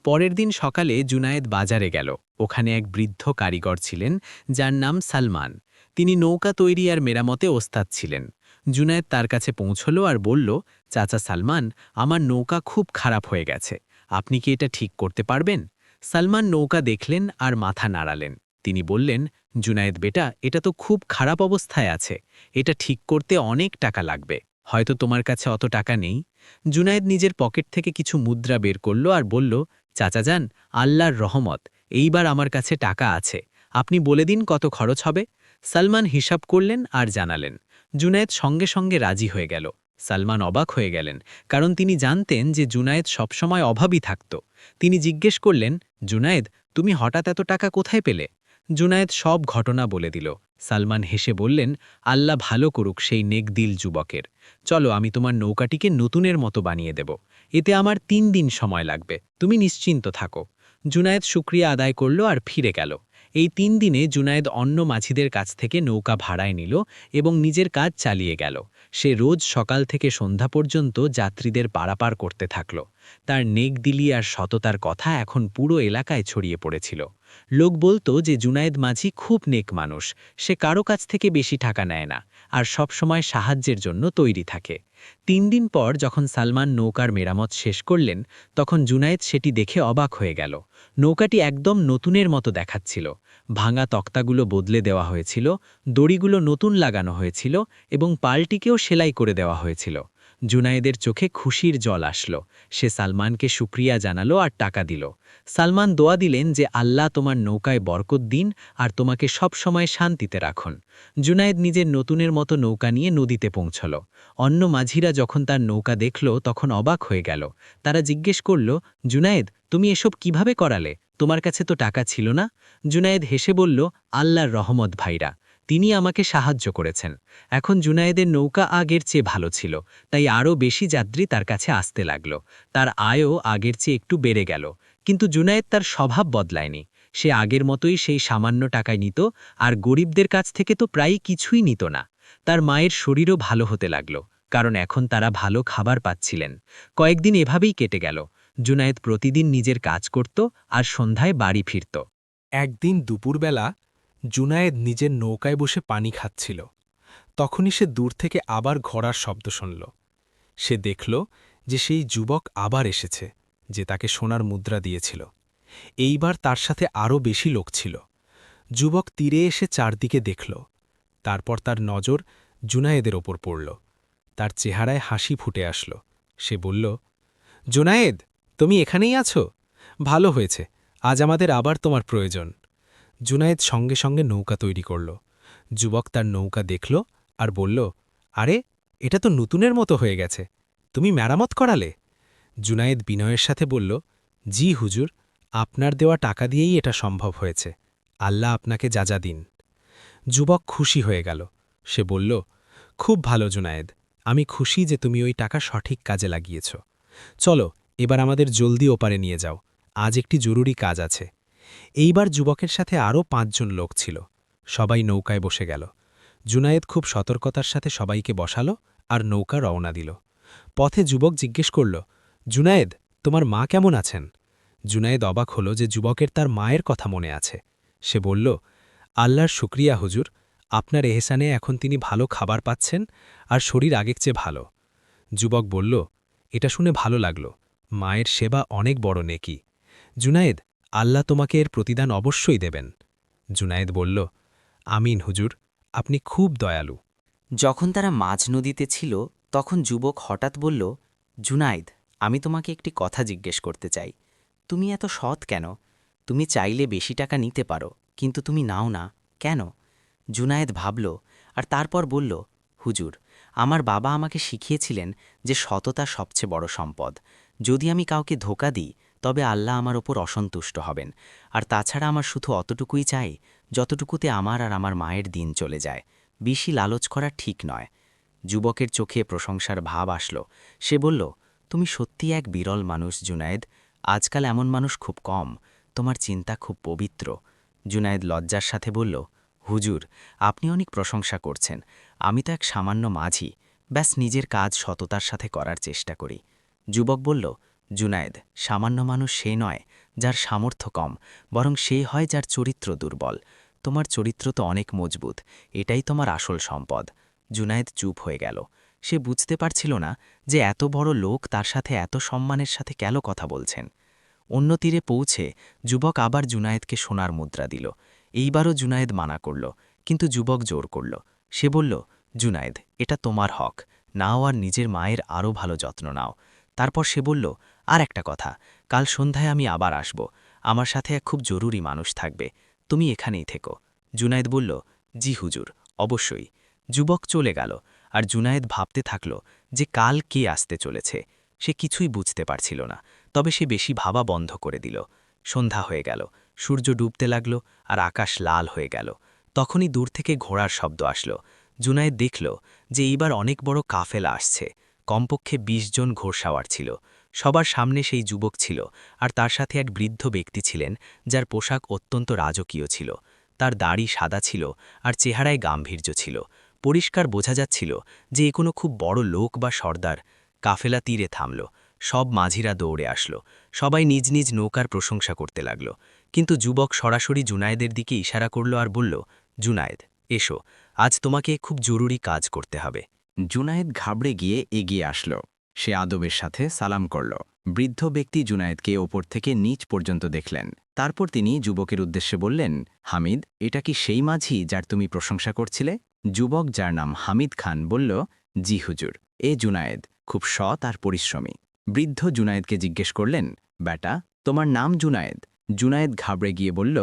পরের দিন সকালে জুনায়েদ বাজারে গেল। ওখানে এক বৃদ্ধ কারিগর ছিলেন যার নাম সালমান। তিনি নৌকা তৈরি আর মেরামতে ওস্তাদ ছিলেন। জুনায়েদ তার কাছে পৌঁছল আর বলল, চাচা সালমান, আমার নৌকা খুব খারাপ হয়ে গেছে, আপনি কি এটা ঠিক করতে পারবেন? সালমান নৌকা দেখলেন আর মাথা নাড়ালেন। তিনি বললেন, জুনায়েদ বেটা, এটা তো খুব খারাপ অবস্থায় আছে, এটা ঠিক করতে অনেক টাকা লাগবে, হয়তো তোমার কাছে অত টাকা নেই। জুনায়েদ নিজের পকেট থেকে কিছু মুদ্রা বের করল আর বলল, চাচা যান, আল্লাহর রহমত, এইবার আমার কাছে টাকা আছে, আপনি বলে দিন কত খরচ হবে। সালমান হিসাব করলেন আর জানালেন। জুনায়েদ সঙ্গে সঙ্গে রাজি হয়ে গেল। সালমান অবাক হয়ে গেলেন, কারণ তিনি জানতেন যে জুনায়েদ সবসময় অভাবী থাকত। তিনি জিজ্ঞেস করলেন, জুনায়েদ, তুমি হঠাৎ এত টাকা কোথায় পেলে? জুনায়েদ সব ঘটনা বলে দিল। সালমান হেসে বললেন, আল্লাহ ভালো করুক সেই নেকদিল যুবকের। চলো, আমি তোমার নৌকাটিকে নতুনের মতো বানিয়ে দেব। এতে আমার 3 দিন সময় লাগবে, তুমি নিশ্চিন্ত থাকো। জুনায়েদ শুকরিয়া আদায় করল আর ফিরে গেল। এই 3 দিনে জুনায়েদ অন্য মাঝিদের কাছ থেকে নৌকা ভাড়ায় নিল এবং নিজের কাজ চালিয়ে গেল। সে রোজ সকাল থেকে সন্ধ্যা পর্যন্ত যাত্রীদের পারাপার করতে থাকল। তার নেকদিলি আর সততার কথা এখন পুরো এলাকায় ছড়িয়ে পড়েছিল। লোক বলতো যে জুনায়েদ মাঝি খুব নেক মানুষ, সে কারো কাছ থেকে বেশি টাকা নেয় না আর সবসময় সাহায্যের জন্য তৈরি থাকে। 3 দিন পর যখন সালমান নৌকার মেরামত শেষ করলেন, তখন জুনায়েদ সেটি দেখে অবাক হয়ে গেল। নৌকাটি একদম নতুনের মতো দেখাচ্ছিল। ভাঙা তক্তাগুলো বদলে দেওয়া হয়েছিল, দড়িগুলো নতুন লাগানো হয়েছিল এবং পালটিকেও সেলাই করে দেওয়া হয়েছিল। জুনায়েদের চোখে খুশির জল আসলো। সে সালমানকে শুকরিয়া জানালো আর টাকা দিল। সালমান দোয়া দিলেন যে আল্লাহ তোমার নৌকায় বরকত দিন আর তোমাকে সব সময় শান্তিতে রাখুন। জুনায়েদ নিজের নতুনের মতো নৌকা নিয়ে নদীতে পৌঁছল। অন্য মাঝিরা যখন তার নৌকা দেখল তখন অবাক হয়ে গেল। তারা জিজ্ঞেস করল, জুনায়েদ, তুমি এসব কিভাবে করালে? তোমার কাছে তো টাকা ছিল না? জুনায়েদ হেসে বলল, আল্লাহর রহমত ভাইরা, তিনি আমাকে সাহায্য করেছেন। এখন জুনায়েদের নৌকা আগের চেয়ে ভালো ছিল, তাই আরও বেশি যাত্রী তার কাছে আসতে লাগল। তার আয়ও আগের চেয়ে একটু বেড়ে গেল। কিন্তু জুনায়েদ তার স্বভাব বদলায়নি। সে আগের মতোই সেই সামান্য টাকায় নিত, আর গরিবদের কাছ থেকে তো প্রায় কিছুই নিত না। তার মায়ের শরীরও ভালো হতে লাগল, কারণ এখন তারা ভালো খাবার পাচ্ছিলেন। কয়েকদিন এভাবেই কেটে গেল। জুনায়েদ প্রতিদিন নিজের কাজ করত আর সন্ধ্যায় বাড়ি ফিরত। একদিন দুপুরবেলা জুনায়েদ নিজের নৌকায় বসে পানি খাচ্ছিল। তখনই সে দূর থেকে আবার ঘোড়ার শব্দ শুনল। সে দেখল যে সেই যুবক আবার এসেছে, যে তাকে সোনার মুদ্রা দিয়েছিল। এইবার তার সাথে আরও বেশি লোক ছিল। যুবক তীরে এসে চারদিকে দেখল। তারপর তার নজর জুনায়েদের ওপর পড়ল। তার চেহারায় হাসি ফুটে আসল। সে বলল, জুনায়েদ, তুমি এখানেই আছো? ভালো হয়েছে, আজ আমাদের আবার তোমার প্রয়োজন। জুনায়েদ সঙ্গে সঙ্গে নৌকা তৈরি করল। যুবক তার নৌকা দেখল আর বলল, আরে, এটা তো নতুনের মতো হয়ে গেছে, তুমি মেরামত করালে? জুনায়েদ বিনয়ের সাথে বলল, জি হুজুর, আপনার দেওয়া টাকা দিয়েই এটা সম্ভব হয়েছে। আল্লাহ আপনাকে যা দিন। যুবক খুশি হয়ে গেল। সে বলল, খুব ভালো জুনায়েদ, আমি খুশি যে তুমি ওই টাকা সঠিক কাজে লাগিয়েছ। চলো, এবার আমাদের জলদি ওপারে নিয়ে যাও, আজ একটি জরুরি কাজ আছে। এইবার যুবকের সাথে আরও 5 জন লোক ছিল। সবাই নৌকায় বসে গেল। জুনায়েদ খুব সতর্কতার সাথে সবাইকে বসালো আর নৌকা রওনা দিল। পথে যুবক জিজ্ঞেস করল, জুনায়েদ, তোমার মা কেমন আছেন? জুনায়েদ অবাক হল যে যুবকের তার মায়ের কথা মনে আছে। সে বলল, আল্লাহর শুকরিয়া হুজুর, আপনার এহসানে এখন তিনি ভালো খাবার পাচ্ছেন আর শরীর আগের চেয়ে ভালো। যুবক বলল, এটা শুনে ভালো লাগল, মায়ের সেবা অনেক বড় নেকি। জুনায়েদ, আল্লাহ তোমাকে এর প্রতিদান অবশ্যই দেবেন। জুনায়েদ বলল, আমিন হুজুর, আপনি খুব দয়ালু। যখন তারা মাঝ নদীতে ছিল তখন যুবক হঠাৎ বলল, জুনায়েদ, আমি তোমাকে একটি কথা জিজ্ঞেস করতে চাই। তুমি এত সৎ কেন? তুমি চাইলে বেশি টাকা নিতে পারো, কিন্তু তুমি নাও না কেন? জুনায়েদ ভাবল আর তারপর বলল, হুজুর, আমার বাবা আমাকে শিখিয়েছিলেন যে সততা সবচেয়ে বড় সম্পদ। যদি আমি কাউকে ধোঁকা দিই তবে আল্লাহ আমার ওপর অসন্তুষ্ট হবেন, আর তাছাড়া আমার শুধু অতটুকুই চাই যতটুকুতে আমার আর আমার মায়ের দিন চলে যায়। বেশি লালচ করা ঠিক নয়। যুবকের চোখে প্রশংসার ভাব আসল। সে বলল, তুমি সত্যি এক বিরল মানুষ জুনায়েদ, আজকাল এমন মানুষ খুব কম। তোমার চিন্তা খুব পবিত্র। জুনায়েদ লজ্জার সাথে বলল, হুজুর, আপনি অনেক প্রশংসা করছেন, আমি তো এক সামান্য মাঝি, ব্যাস নিজের কাজ সততার সাথে করার চেষ্টা করি। যুবক বলল, জুনায়েদ, সামান্য মানুষ সে নয় যার সামর্থ্য কম, বরং সে হয় যার চরিত্র দুর্বল। তোমার চরিত্র তো অনেক মজবুত, এটাই তোমার আসল সম্পদ। জুনায়েদ চুপ হয়ে গেল। সে বুঝতে পারছিল না যে এত বড় লোক তার সাথে এত সম্মানের সাথে কেন কথা বলছেন। অন্য তীরে পৌঁছে যুবক আবার জুনায়েদকে সোনার মুদ্রা দিল। এইবারও জুনায়েদ মানা করল, কিন্তু যুবক জোর করল। সে বলল, জুনায়েদ, এটা তোমার হক, নাও আর নিজের মায়ের আরও ভালো যত্ন নাও। তারপর সে বলল, আর একটা কথা, কাল সন্ধ্যায় আমি আবার আসব, আমার সাথে এক খুব জরুরি মানুষ থাকবে, তুমি এখানেই থেকো। জুনায়েদ বলল, জি হুজুর, অবশ্যই। যুবক চলে গেল, আর জুনায়েদ ভাবতে থাকল যে কাল কে আসতে চলেছে। সে কিছুই বুঝতে পারছিল না, তবে সে বেশি ভাবা বন্ধ করে দিল। সন্ধ্যা হয়ে গেল। সূর্য ডুবতে লাগল আর আকাশ লাল হয়ে গেল। তখনই দূর থেকে ঘোড়ার শব্দ আসলো। জুনায়েদ দেখল যে এইবার অনেক বড় কাফেলা আসছে। কমপক্ষে ২০ জন ঘোড়সাওয়ার ছিল। সবার সামনে সেই যুবক ছিল, আর তার সাথে এক বৃদ্ধ ব্যক্তি ছিলেন যার পোশাক অত্যন্ত রাজকীয় ছিল। তার দাড়ি সাদা ছিল আর চেহারায় গাম্ভীর্য ছিল। পরিষ্কার বোঝা যাচ্ছিল যে এ কোনো খুব বড় লোক বা সর্দার। কাফেলা তীরে থামল। সব মাঝিরা দৌড়ে আসলো। সবাই নিজ নিজ নৌকার প্রশংসা করতে লাগল। কিন্তু যুবক সরাসরি জুনায়েদের দিকে ইশারা করল আর বলল, জুনায়েদ, এসো, আজ তোমাকে খুব জরুরি কাজ করতে হবে। জুনায়েদ ঘাবড়ে গিয়ে এগিয়ে আসল। সে আদবের সাথে সালাম করল। বৃদ্ধ ব্যক্তি জুনায়েদকে ওপর থেকে নিচ পর্যন্ত দেখলেন। তারপর তিনি যুবকের উদ্দেশ্যে বললেন, হামিদ, এটা কি সেই মাঝি যার তুমি প্রশংসা করছিলে? যুবক, যার নাম হামিদ খান, বলল, জি হুজুর, এ জুনায়েদ খুব সৎ আর পরিশ্রমী। বৃদ্ধ জুনায়েদকে জিজ্ঞেস করলেন, বেটা, তোমার নাম জুনায়েদ? জুনায়েদ ঘাবড়ে গিয়ে বলল,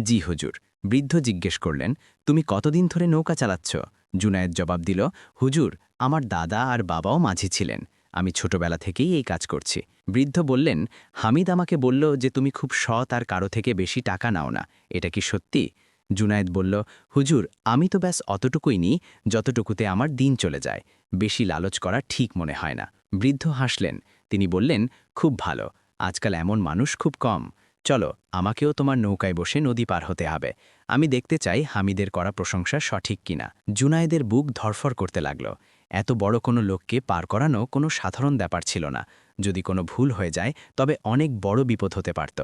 জি হুজুর। বৃদ্ধ জিজ্ঞেস করলেন, তুমি কতদিন ধরে নৌকা চালাচ্ছ? জুনায়েদ জবাব দিল, হুজুর, আমার দাদা আর বাবাও মাঝি ছিলেন। আমি ছোটবেলা থেকেই এই কাজ করছি। বৃদ্ধ বললেন, হামিদ আমাকে বলল যে তুমি খুব সৎ আর কারো থেকে বেশি টাকা নাও না। এটা কি সত্যি? জুনায়েদ বলল, হুজুর, আমি তো ব্যাস অতটুকুই নিই যতটুকুতে আমার দিন চলে যায়। বেশি লালচ করা ঠিক মনে হয় না। বৃদ্ধ হাসলেন। তিনি বললেন, খুব ভালো, আজকাল এমন মানুষ খুব কম। চলো, আমাকেও তোমার নৌকায় বসে নদী পার হতে হবে। আমি দেখতে চাই হামিদের করা প্রশংসা সঠিক কিনা। জুনায়েদের বুক ধরফর করতে লাগল। এত বড় কোনো লোককে পার করানো কোনো সাধারণ ব্যাপার ছিল না। যদি কোনো ভুল হয়ে যায় তবে অনেক বড় বিপদ হতে পারত।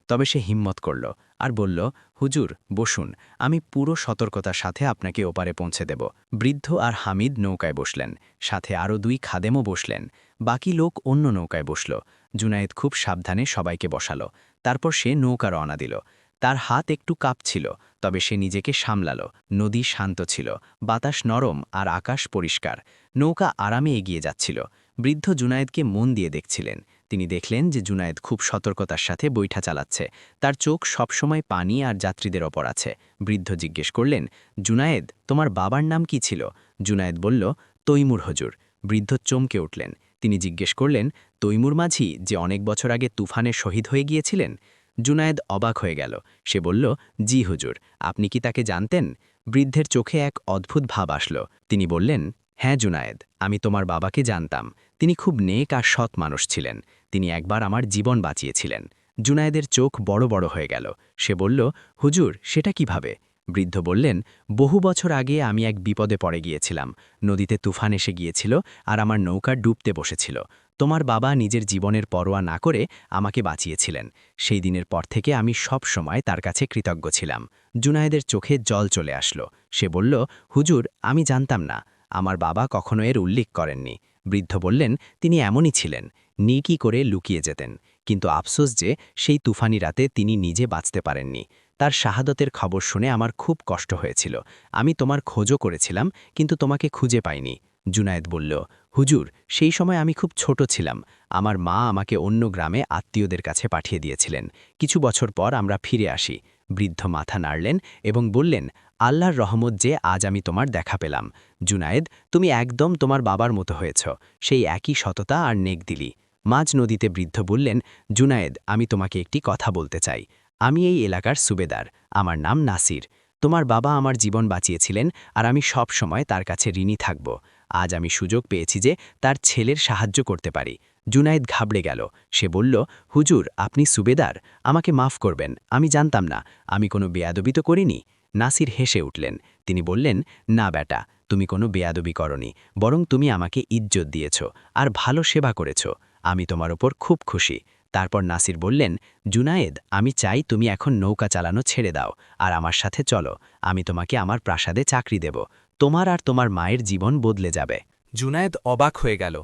তবে সে হিম্মত করল আর বলল, হুজুর, বসুন, আমি পুরো সতর্কতার সাথে আপনাকে ওপারে পৌঁছে দেব। বৃদ্ধ আর হামিদ নৌকায় বসলেন। সাথে আরও ২ খাদেমও বসলেন। বাকি লোক অন্য নৌকায় বসল। জুনায়েদ খুব সাবধানে সবাইকে বসালো। তারপর সে নৌকা রওনা দিল। তার হাত একটু কাঁপছিল, তবে সে নিজেকে সামলাল। নদী শান্ত ছিল, বাতাস নরম আর আকাশ পরিষ্কার। নৌকা আরামে এগিয়ে যাচ্ছিল। বৃদ্ধ জুনায়েদকে মন দিয়ে দেখছিলেন। তিনি দেখলেন যে জুনায়েদ খুব সতর্কতার সাথে বৈঠা চালাচ্ছে। তার চোখ সবসময় পানি আর যাত্রীদের ওপর আছে। বৃদ্ধ জিজ্ঞেস করলেন, জুনায়েদ, তোমার বাবার নাম কি ছিল? জুনায়েদ বলল, তৈমুর হুজুর। বৃদ্ধ চমকে উঠলেন। তিনি জিজ্ঞেস করলেন, তৈমুর মাঝি যে অনেক বছর আগে তুফানে শহীদ হয়ে গিয়েছিলেন? জুনায়েদ অবাক হয়ে গেল। সে বলল, জি হুজুর, আপনি কি তাকে জানতেন? বৃদ্ধের চোখে এক অদ্ভুত ভাব আসল। তিনি বললেন, হ্যাঁ জুনায়েদ, আমি তোমার বাবাকে জানতাম। তিনি খুব নেক আর সৎ মানুষ ছিলেন। তিনি একবার আমার জীবন বাঁচিয়েছিলেন। জুনায়েদের চোখ বড় বড় হয়ে গেল। সে বলল, হুজুর, সেটা কিভাবে? বৃদ্ধ বললেন, বহু বছর আগে আমি এক বিপদে পড়ে গিয়েছিলাম। নদীতে তুফান এসে গিয়েছিল আর আমার নৌকা ডুবতে বসেছিল। তোমার বাবা নিজের জীবনের পরোয়া না করে আমাকে বাঁচিয়েছিলেন। সেই দিনের পর থেকে আমি সব সময় তার কাছে কৃতজ্ঞ ছিলাম। জুনায়েদের চোখে জল চলে আসলো। সে বলল, হুজুর, আমি জানতাম না। আমার বাবা কখনো এর উল্লেখ করেননি। বৃদ্ধ বললেন, তিনি এমনই ছিলেন, নিকি করে লুকিয়ে যেতেন। কিন্তু আফসোস যে সেই তুফানি রাতে তিনি নিজে বাঁচতে পারেননি। তার শাহাদতের খবর শুনে আমার খুব কষ্ট হয়েছিল। আমি তোমার খোঁজও করেছিলাম, কিন্তু তোমাকে খুঁজে পাইনি। জুনায়েদ বলল, হুজুর, সেই সময় আমি খুব ছোট ছিলাম। আমার মা আমাকে অন্য গ্রামে আত্মীয়দের কাছে পাঠিয়ে দিয়েছিলেন। কিছু বছর পর আমরা ফিরে আসি। বৃদ্ধ মাথা নাড়লেন এবং বললেন, আল্লাহর রহমত যে আজ আমি তোমার দেখা পেলাম। জুনায়েদ, তুমি একদম তোমার বাবার মতো হয়েছ, সেই একই সততা আর নেকদিলি। মাঝ নদীতে বৃদ্ধ বললেন, জুনায়েদ, আমি তোমাকে একটি কথা বলতে চাই। আমি এই এলাকার সুবেদার। আমার নাম নাসির। তোমার বাবা আমার জীবন বাঁচিয়েছিলেন আর আমি সব সময় তার কাছে ঋণী থাকব। আজ আমি সুযোগ পেয়েছি যে তার ছেলের সাহায্য করতে পারি। জুনায়েদ ঘাবড়ে গেল। সে বলল, হুজুর, আপনি সুবেদার? আমাকে মাফ করবেন, আমি জানতাম না। আমি কোনো বেয়াদবি তো করিনি। নাসির হেসে উঠলেন। তিনি বললেন, না বেটা, তুমি কোনো বেয়াদবি করনি, বরং তুমি আমাকে ইজ্জত দিয়েছ আর ভালো সেবা করেছ। আমি তোমার ওপর খুব খুশি। তারপর নাসির বললেন, জুনায়েদ, আমি চাই তুমি এখন নৌকা চালানো ছেড়ে দাও আর আমার সাথে চলো। আমি তোমাকে আমার প্রাসাদে চাকরি দেব। তোমার আর তোমার মায়ের জীবন বদলে যাবে। জুনায়েদ অবাক হয়ে গেল।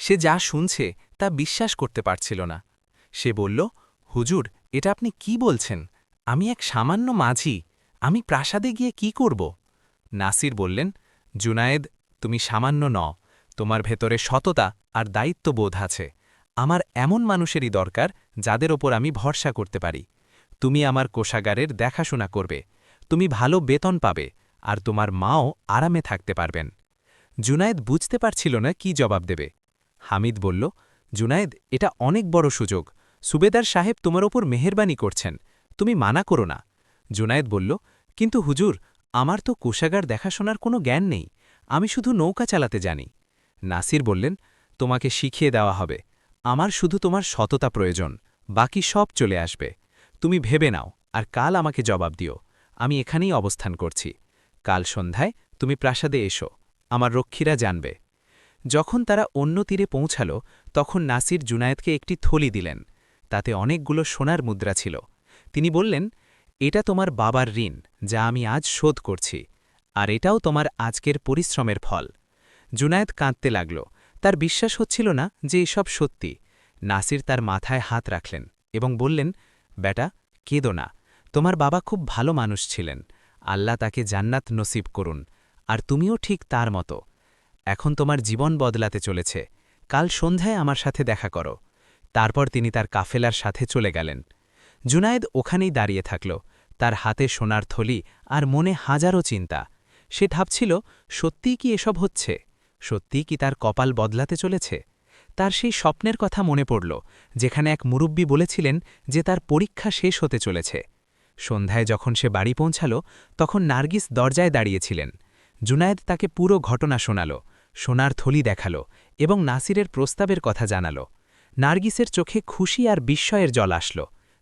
সে যা শুনছে তা বিশ্বাস করতে পারছিল না। সে বলল, হুজুর, এটা আপনি কি বলছেন? আমি এক সামান্য মাঝি, আমি প্রাসাদে গিয়ে কি করব? নাসির বললেন, জুনায়েদ, তুমি সামান্য নও, তোমার ভেতরে সততা আর দায়িত্ববোধ আছে। আমার এমন মানুষেরই দরকার যাদের ওপর আমি ভরসা করতে পারি। তুমি আমার কোষাগারের দেখাশোনা করবে, তুমি ভালো বেতন পাবে, আর তোমার মাও আরামে থাকতে পারবেন। জুনায়েদ বুঝতে পারছিল না কি জবাব দেবে। হামিদ বলল, জুনায়েদ, এটা অনেক বড় সুযোগ। সুবেদার সাহেব তোমার ওপর মেহেরবানি করছেন। তুমি মানা করো না। জুনায়েদ বলল, কিন্তু হুজুর, আমার তো কোষাগার দেখাশোনার কোনো জ্ঞান নেই, আমি শুধু নৌকা চালাতে জানি। নাসির বললেন, তোমাকে শিখিয়ে দেওয়া হবে, আমার শুধু তোমার সততা প্রয়োজন, বাকি সব চলে আসবে। তুমি ভেবে নাও, আর কাল আমাকে জবাব দিও। আমি এখানেই অবস্থান করছি। কাল সন্ধ্যায় তুমি প্রাসাদে এসো, আমার রক্ষীরা জানবে। যখন তারা অন্য তীরে পৌঁছাল, তখন নাসির জুনায়েদকে একটি থলি দিলেন। তাতে অনেকগুলো সোনার মুদ্রা ছিল। তিনি বললেন, এটা তোমার বাবার ঋণ, যা আমি আজ শোধ করছি, আর এটাও তোমার আজকের পরিশ্রমের ফল। জুনায়েদ কাঁদতে লাগল, তার বিশ্বাস হচ্ছিল না যে এসব সত্যি। নাসির তার মাথায় হাত রাখলেন এবং বললেন, বেটা, কেঁদো না, তোমার বাবা খুব ভালো মানুষ ছিলেন, আল্লাহ তাকে জান্নাত নসিব করুন, আর তুমিও ঠিক তার মতো। এখন তোমার জীবন বদলাতে চলেছে, কাল সন্ধ্যায় আমার সাথে দেখা করো। তারপর তিনি তার কাফেলার সাথে চলে গেলেন। জুনায়েদ ওখানেই দাঁড়িয়ে থাকল, তার হাতে সোনার থলি আর মনে হাজারো চিন্তা। সে ভাবছিল, সত্যিই কি এসব হচ্ছে? সত্যিই কি তার কপাল বদলাতে চলেছে? তার সেই স্বপ্নের কথা মনে পড়ল, যেখানে এক মুরব্বী বলেছিলেন যে তার পরীক্ষা শেষ হতে চলেছে। সন্ধ্যায় যখন সে বাড়ি পৌঁছাল, তখন নার্গিস দরজায় দাঁড়িয়েছিলেন। জুনায়েদ তাকে পুরো ঘটনা শোনাল, সোনার থলি দেখাল এবং নাসিরের প্রস্তাবের কথা জানাল। নার্গিসের চোখে খুশি আর বিস্ময়ের জল আসল।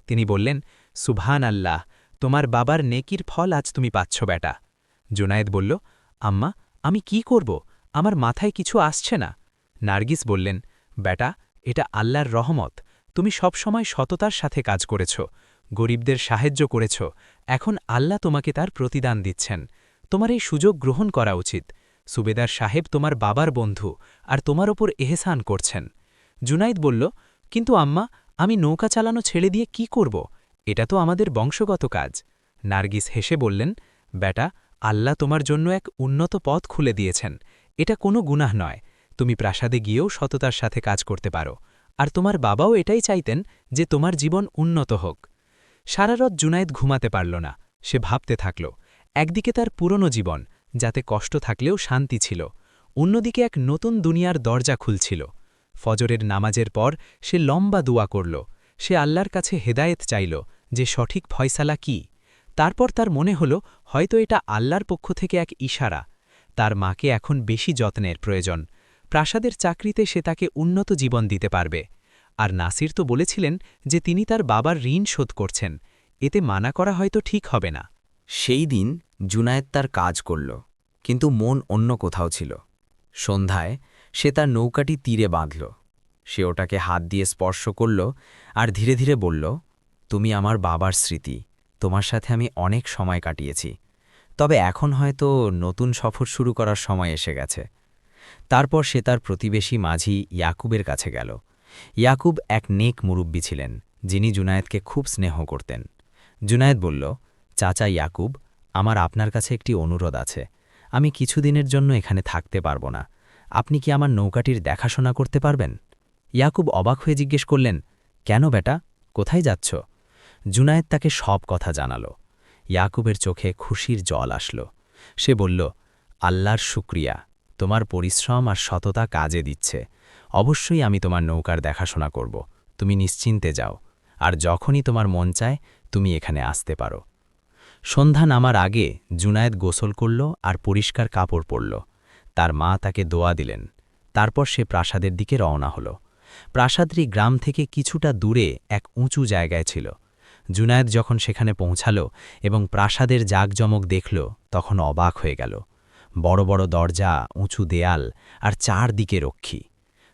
তিনি বললেন, সুবহান আল্লাহ, তোমার বাবার নেকির ফল আজ তুমি পাচ্ছ বেটা। জুনায়েদ বলল, আম্মা, আমি কি করব? আমার মাথায় কিছু আসছে না। নার্গিস বললেন, বেটা, এটা আল্লাহর রহমত, তুমি সবসময় সততার সাথে কাজ করেছ, গরিবদের সাহায্য করেছ, এখন আল্লাহ তোমাকে তার প্রতিদান দিচ্ছেন। তোমার এই সুযোগ গ্রহণ করা উচিত। সুবেদার সাহেব তোমার বাবার বন্ধু, আর তোমার ওপর এহসান করছেন। জুনাইদ বলল, কিন্তু আম্মা, আমি নৌকা চালানো ছেড়ে দিয়ে কি করব? এটা তো আমাদের বংশগত কাজ। নার্গিস হেসে বললেন, বেটা, আল্লাহ তোমার জন্য এক উন্নত পথ খুলে দিয়েছেন, এটা কোনো গুনাহ নয়। তুমি প্রাসাদে গিয়েও সততার সাথে কাজ করতে পারো, আর তোমার বাবাও এটাই চাইতেন যে তোমার জীবন উন্নত হোক। সারা রাত জুনায়েদ ঘুমাতে পারল না, সে ভাবতে থাকল। একদিকে তার পুরনো জীবন, যাতে কষ্ট থাকলেও শান্তি ছিল, অন্যদিকে এক নতুন দুনিয়ার দরজা খুলছিল। ফজরের নামাজের পর সে লম্বা দোয়া করল, সে আল্লাহর কাছে হেদায়েত চাইল যে সঠিক ফয়সালা কি। তারপর তার মনে হল, হয়তো এটা আল্লাহর পক্ষ থেকে এক ইশারা। তার মাকে এখন বেশি যত্নের প্রয়োজন, প্রাসাদের চাকরিতে সে তাকে উন্নত জীবন দিতে পারবে। আর নাসির তো বলেছিলেন যে তিনি তার বাবার ঋণ শোধ করছেন, এতে মানা করা হয়তো ঠিক হবে না। সেই দিন জুনায়েদ তার কাজ করল, কিন্তু মন অন্য কোথাও ছিল। সন্ধ্যায় সে তার নৌকাটি তীরে বাঁধল। সে ওটাকে হাত দিয়ে স্পর্শ করল আর ধীরে ধীরে বলল, তুমি আমার বাবার স্মৃতি, তোমার সাথে আমি অনেক সময় কাটিয়েছি, তবে এখন হয়তো নতুন সফর শুরু করার সময় এসে গেছে। তারপর সে তার প্রতিবেশী মাঝি ইয়াকুবের কাছে গেল। ইয়াকুব এক নেক মুরব্বী ছিলেন, যিনি জুনায়েদকে খুব স্নেহ করতেন। জুনায়েদ বলল, চাচা ইয়াকুব, আমার আপনার কাছে একটি অনুরোধ আছে। আমি কিছুদিনের জন্য এখানে থাকতে পারব না, আপনি কি আমার নৌকাটির দেখাশোনা করতে পারবেন? ইয়াকুব অবাক হয়ে জিজ্ঞেস করলেন, কেন বেটা, কোথায় যাচ্ছ? জুনায়েদ তাকে সব কথা জানাল। ইয়াকুবের চোখে খুশির জল আসল। সে বলল, আল্লাহর শুক্রিয়া, তোমার পরিশ্রম আর সততা কাজে দিচ্ছে। অবশ্যই আমি তোমার নৌকার দেখাশোনা করব, তুমি নিশ্চিন্তে যাও, আর যখনই তোমার মন চায় তুমি এখানে আসতে পারো। সন্ধ্যা নামার আগে জুনায়েদ গোসল করল আর পরিষ্কার কাপড় পরল। তার মা তাকে দোয়া দিলেন। তারপর সে প্রাসাদের দিকে রওনা হল। প্রাসাদটি গ্রাম থেকে কিছুটা দূরে এক উঁচু জায়গায় ছিল। জুনায়েদ যখন সেখানে পৌঁছাল এবং প্রাসাদের জাঁকজমক দেখল, তখন অবাক হয়ে গেল। বড় বড় দরজা, উঁচু দেয়াল আর চারদিকে রক্ষী।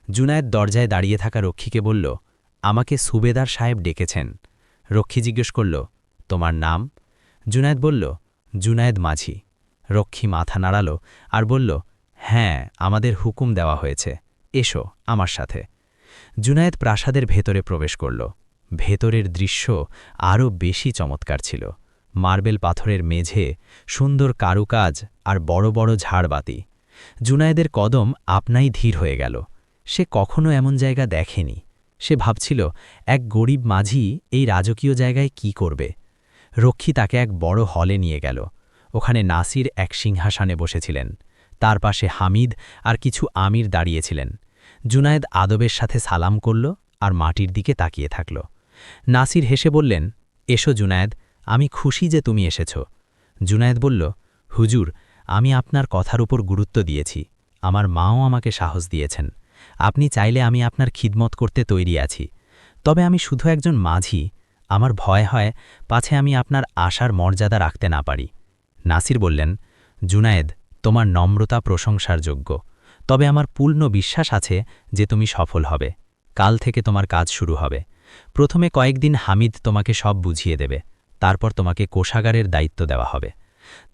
জুনায়েদ দরজায় দাঁড়িয়ে থাকা রক্ষীকে বলল, আমাকে সুবেদার সাহেব ডেকেছেন। রক্ষী জিজ্ঞেস করল, তোমার নাম? জুনায়েদ বলল, জুনায়েদ মাঝি। রক্ষী মাথা নাড়াল আর বলল, হ্যাঁ, আমাদের হুকুম দেওয়া হয়েছে, এসো আমার সাথে। জুনায়েদ প্রাসাদের ভেতরে প্রবেশ করল। ভেতরের দৃশ্য আরও বেশি চমৎকার ছিল। মার্বেল পাথরের মেঝে, সুন্দর কারুকাজ আর বড় বড় ঝাড়বাতি। জুনায়েদের কদম আপনাই ধীর হয়ে গেল। সে কখনো এমন জায়গা দেখেনি। সে ভাবছিল, এক গরিব মাঝি এই রাজকীয় জায়গায় কি করবে। রক্ষী তাকে এক বড় হলে নিয়ে গেল। ওখানে নাসির এক সিংহাসনে বসেছিলেন, তার পাশে হামিদ আর কিছু আমির দাঁড়িয়েছিলেন। জুনায়েদ আদবের সাথে সালাম করল আর মাটির দিকে তাকিয়ে থাকল। নাসির হেসে বললেন, এসো জুনায়েদ, আমি খুশি যে তুমি এসেছ। জুনায়েদ বলল, হুজুর, আমি আপনার কথার উপর গুরুত্ব দিয়েছি। আমার মাও আমাকে সাহস দিয়েছেন। আপনি চাইলে আমি আপনার খিদমত করতে তৈরি আছি। তবে আমি শুধু একজন মাঝি, আমার ভয় হয় পাছে আমি আপনার আশার মর্যাদা রাখতে না পারি। নাসির বললেন, জুনায়েদ, তোমার নম্রতা প্রশংসার যোগ্য। তবে আমার পূর্ণ বিশ্বাস আছে যে তুমি সফল হবে। কাল থেকে তোমার কাজ শুরু হবে। প্রথমে কয়েকদিন হামিদ তোমাকে সব বুঝিয়ে দেবে, তারপর তোমাকে কোষাগারের দায়িত্ব দেওয়া হবে।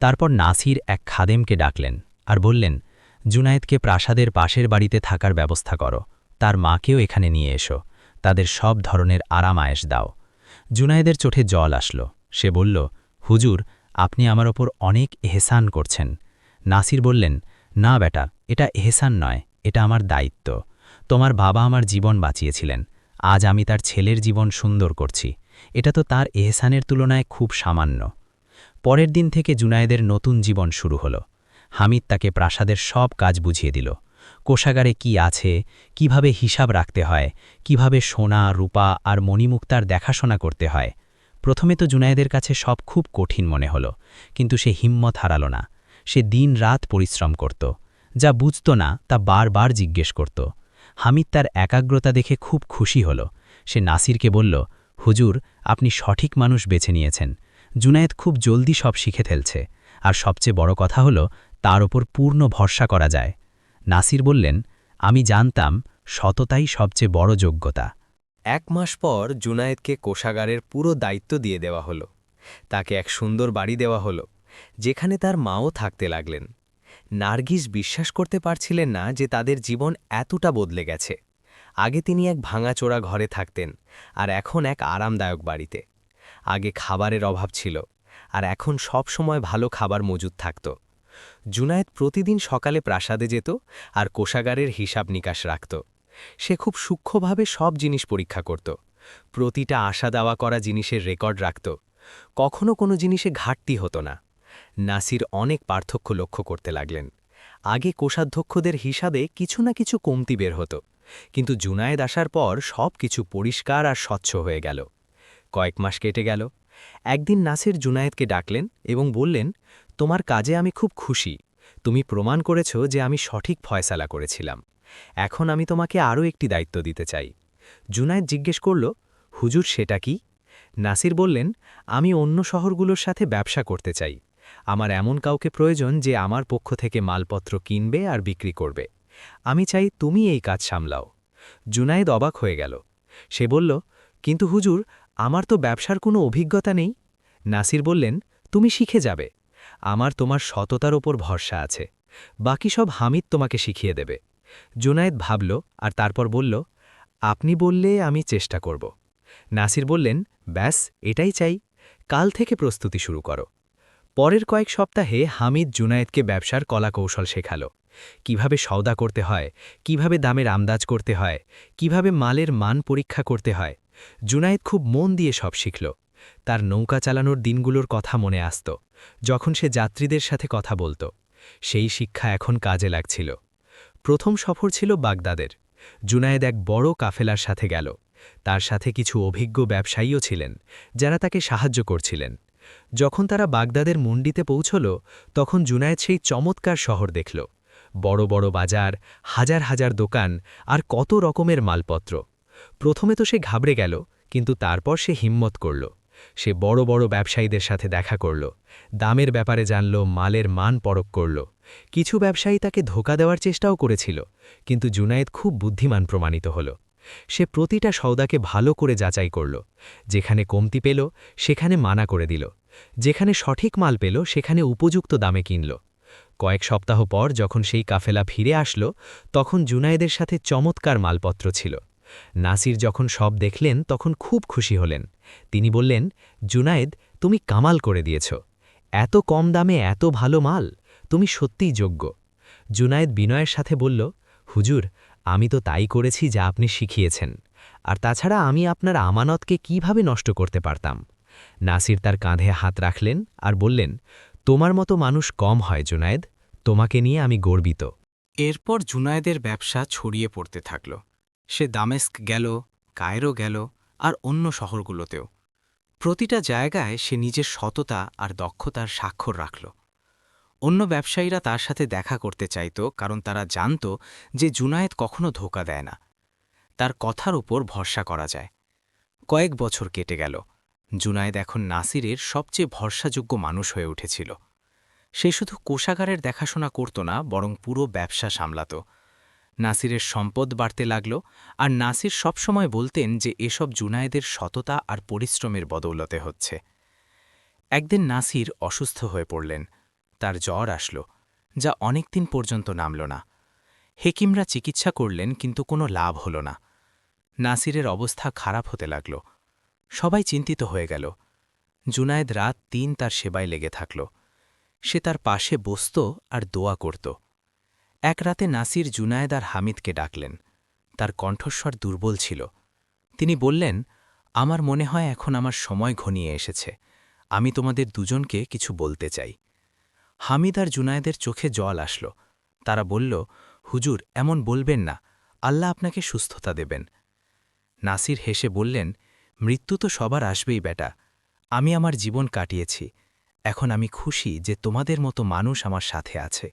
তারপর নাসির এক খাদেমকে ডাকলেন আর বললেন, জুনায়েদকে প্রাসাদের পাশের বাড়িতে থাকার ব্যবস্থা করো, তার মাকেও এখানে নিয়ে এসো, তাদের সব ধরনের আরাম আয়েশ দাও। জুনায়েদের চোখে জল আসলো। সে বলল, হুজুর, আপনি আমার ওপর অনেক এহসান করছেন। নাসির বললেন, না বেটা, এটা এহসান নয়, এটা আমার দায়িত্ব। তোমার বাবা আমার জীবন বাঁচিয়েছিলেন, আজ আমি তার ছেলের জীবন সুন্দর করছি। এটা তো তার এহসানের তুলনায় খুব সামান্য। পরের দিন থেকে জুনায়েদের নতুন জীবন শুরু হলো। হামিদ তাকে প্রাসাদের সব কাজ বুঝিয়ে দিল। কোষাগারে কি আছে, কিভাবে হিসাব রাখতে হয়, কিভাবে সোনা, রূপা আর মণিমুক্তার দেখাশোনা করতে হয়। প্রথমে তো জুনায়েদের কাছে সব খুব কঠিন মনে হলো, কিন্তু সে হিম্মত হারাল না। সে দিন রাত পরিশ্রম করত। যা বুঝত না তা বারবার জিজ্ঞেস করত। হামিদ তার একাগ্রতা দেখে খুব খুশি হল। সে নাসিরকে বলল, হুজুর, আপনি সঠিক মানুষ বেছে নিয়েছেন। জুনায়েদ খুব জলদি সব শিখে ফেলছে, আর সবচেয়ে বড় কথা হল তার ওপর পূর্ণ ভরসা করা যায়। নাসির বললেন, আমি জানতাম সততাই সবচেয়ে বড় যোগ্যতা। 1 মাস পর জুনায়েদকে কোষাগারের পুরো দায়িত্ব দিয়ে দেওয়া হলো। তাকে এক সুন্দর বাড়ি দেওয়া হলো, যেখানে তার মাও থাকতে লাগলেন। নার্গিস বিশ্বাস করতে পারছিলেন না যে তাদের জীবন এতটা বদলে গেছে। আগে তিনি এক ভাঙাচোরা ঘরে থাকতেন, আর এখন এক আরামদায়ক বাড়িতে। আগে খাবারের অভাব ছিল, আর এখন সব সময় ভালো খাবার মজুদ থাকত। জুনায়েদ প্রতিদিন সকালে প্রাসাদে যেত আর কোষাগারের হিসাব নিকাশ রাখত। সে খুব সূক্ষ্মভাবে সব জিনিস পরীক্ষা করত, প্রতিটা আশা দেওয়া করা জিনিসের রেকর্ড রাখত। কখনো কোনো জিনিসে ঘাটতি হতো না। নাসির অনেক পার্থক্য লক্ষ্য করতে লাগলেন। আগে কোষাধ্যক্ষদের হিসাবে কিছু না কিছু কমতি বের হতো, কিন্তু জুনায়েদ আসার পর সব কিছু পরিষ্কার আর স্বচ্ছ হয়ে গেল। কয়েক মাস কেটে গেল। একদিন নাসির জুনায়েদকে ডাকলেন এবং বললেন, তোমার কাজে আমি খুব খুশি। তুমি প্রমাণ করেছ যে আমি সঠিক ফয়সালা করেছিলাম। এখন আমি তোমাকে আরও একটি দায়িত্ব দিতে চাই। জুনায়েদ জিজ্ঞেস করল, হুজুর, সেটা কি? নাসির বললেন, আমি অন্য শহরগুলোর সাথে ব্যবসা করতে চাই। আমার এমন কাউকে প্রয়োজন যে আমার পক্ষ থেকে মালপত্র কিনবে আর বিক্রি করবে। আমি চাই তুমি এই কাজ সামলাও। জুনায়েদ অবাক হয়ে গেল। সে বলল, কিন্তু হুজুর, আমার তো ব্যবসার কোনো অভিজ্ঞতা নেই। নাসির বললেন, তুমি শিখে যাবে। আমার তোমার সততার ওপর ভরসা আছে। বাকি সব হামিদ তোমাকে শিখিয়ে দেবে। জুনায়েদ ভাবল আর তারপর বলল, আপনি বললে আমি চেষ্টা করব। নাসির বললেন, ব্যাস, এটাই চাই। কাল থেকে প্রস্তুতি শুরু করো। পরের কয়েক সপ্তাহে হামিদ জুনায়েদকে ব্যবসার কলাকৌশল শেখাল। কিভাবে সওদা করতে হয়, কিভাবে দামের আন্দাজ করতে হয়, কিভাবে মালের মান পরীক্ষা করতে হয়। জুনায়েদ খুব মন দিয়ে সব শিখল। তার নৌকা চালানোর দিনগুলোর কথা মনে আসত, যখন সে যাত্রীদের সাথে কথা বলত। সেই শিক্ষা এখন কাজে লাগছিল। প্রথম সফর ছিল বাগদাদের। জুনায়েদ এক বড় কাফেলার সাথে গেল। তার সাথে কিছু অভিজ্ঞ ব্যবসায়ীও ছিলেন, যারা তাকে সাহায্য করছিলেন। যখন তারা বাগদাদের মন্ডিতে পৌঁছল, তখন জুনায়েদ সেই চমৎকার শহর দেখল। বড় বড় বাজার, হাজার হাজার দোকান, আর কত রকমের মালপত্র। প্রথমে তো সে ঘাবড়ে গেল, কিন্তু তারপর সে হিম্মত করল। সে বড় বড় ব্যবসায়ীদের সাথে দেখা করল, দামের ব্যাপারে জানল, মালের মান পরখ করল। কিছু ব্যবসায়ী তাকে ধোঁকা দেওয়ার চেষ্টাও করেছিল, কিন্তু জুনায়েদ খুব বুদ্ধিমান প্রমাণিত হল। সে প্রতিটা সওদাকে ভালো করে যাচাই করল। যেখানে কমতি পেল সেখানে মানা করে দিল, যেখানে সঠিক মাল পেল সেখানে উপযুক্ত দামে কিনল। কয়েক সপ্তাহ পর যখন সেই কাফেলা ফিরে আসল, তখন জুনায়েদের সাথে চমৎকার মালপত্র ছিল। নাসির যখন সব দেখলেন তখন খুব খুশি হলেন। তিনি বললেন, জুনায়েদ, তুমি কামাল করে দিয়েছ। এত কম দামে এত ভালো মাল, তুমি সত্যিই যোগ্য। জুনায়েদ বিনয়ের সাথে বলল, হুজুর, আমি তো তাই করেছি যা আপনি শিখিয়েছেন। আর তাছাড়া আমি আপনার আমানতকে কিভাবে নষ্ট করতে পারতাম? নাসির তার কাঁধে হাত রাখলেন আর বললেন, তোমার মতো মানুষ কম হয় জুনায়েদ, তোমাকে নিয়ে আমি গর্বিত। এরপর জুনায়েদের ব্যবসা ছড়িয়ে পড়তে থাকল। সে দামেস্ক গেল, কায়রো গেল, আর অন্য শহরগুলোতেও। প্রতিটা জায়গায় সে নিজের সততা আর দক্ষতার স্বাক্ষর রাখল। অন্য ব্যবসায়ীরা তার সাথে দেখা করতে চাইত, কারণ তারা জানত যে জুনায়েদ কখনো ধোঁকা দেয় না, তার কথার উপর ভরসা করা যায়। কয়েক বছর কেটে গেল। জুনায়েদ এখন নাসিরের সবচেয়ে ভরসাযোগ্য মানুষ হয়ে উঠেছিল। সে শুধু কোষাগারের দেখাশোনা করত না, বরং পুরো ব্যবসা সামলাত। নাসিরের সম্পদ বাড়তে লাগল, আর নাসির সবসময় বলতেন যে এসব জুনায়েদের সততা আর পরিশ্রমের বদৌলতে হচ্ছে। একদিন নাসির অসুস্থ হয়ে পড়লেন। তার জ্বর আসলো, যা অনেক দিন পর্যন্ত নামল না। হেকিমরা চিকিৎসা করলেন, কিন্তু কোনো লাভ হল না। নাসিরের অবস্থা খারাপ হতে লাগল। সবাই চিন্তিত হয়ে গেল। জুনায়েদ রাত ৩ তার সেবায় লেগে থাকল। সে তার পাশে বসত আর দোয়া করত। এক রাতে নাসির জুনায়েদ আর হামিদকে ডাকলেন। তার কণ্ঠস্বর দুর্বল ছিল। তিনি বললেন, আমার মনে হয় এখন আমার সময় ঘনিয়ে এসেছে। আমি তোমাদের দুজনকে কিছু বলতে চাই। হামিদ আর জুনায়েদের চোখে জল আসল। তারা বলল, হুজুর, এমন বলবেন না, আল্লাহ আপনাকে সুস্থতা দেবেন। নাসির হেসে বললেন, মৃত্যু তো সবার আসবেই বেটা। আমি আমার জীবন কাটিয়েছি, এখন আমি খুশি যে তোমাদের মতো মানুষ আমার সাথে আছে।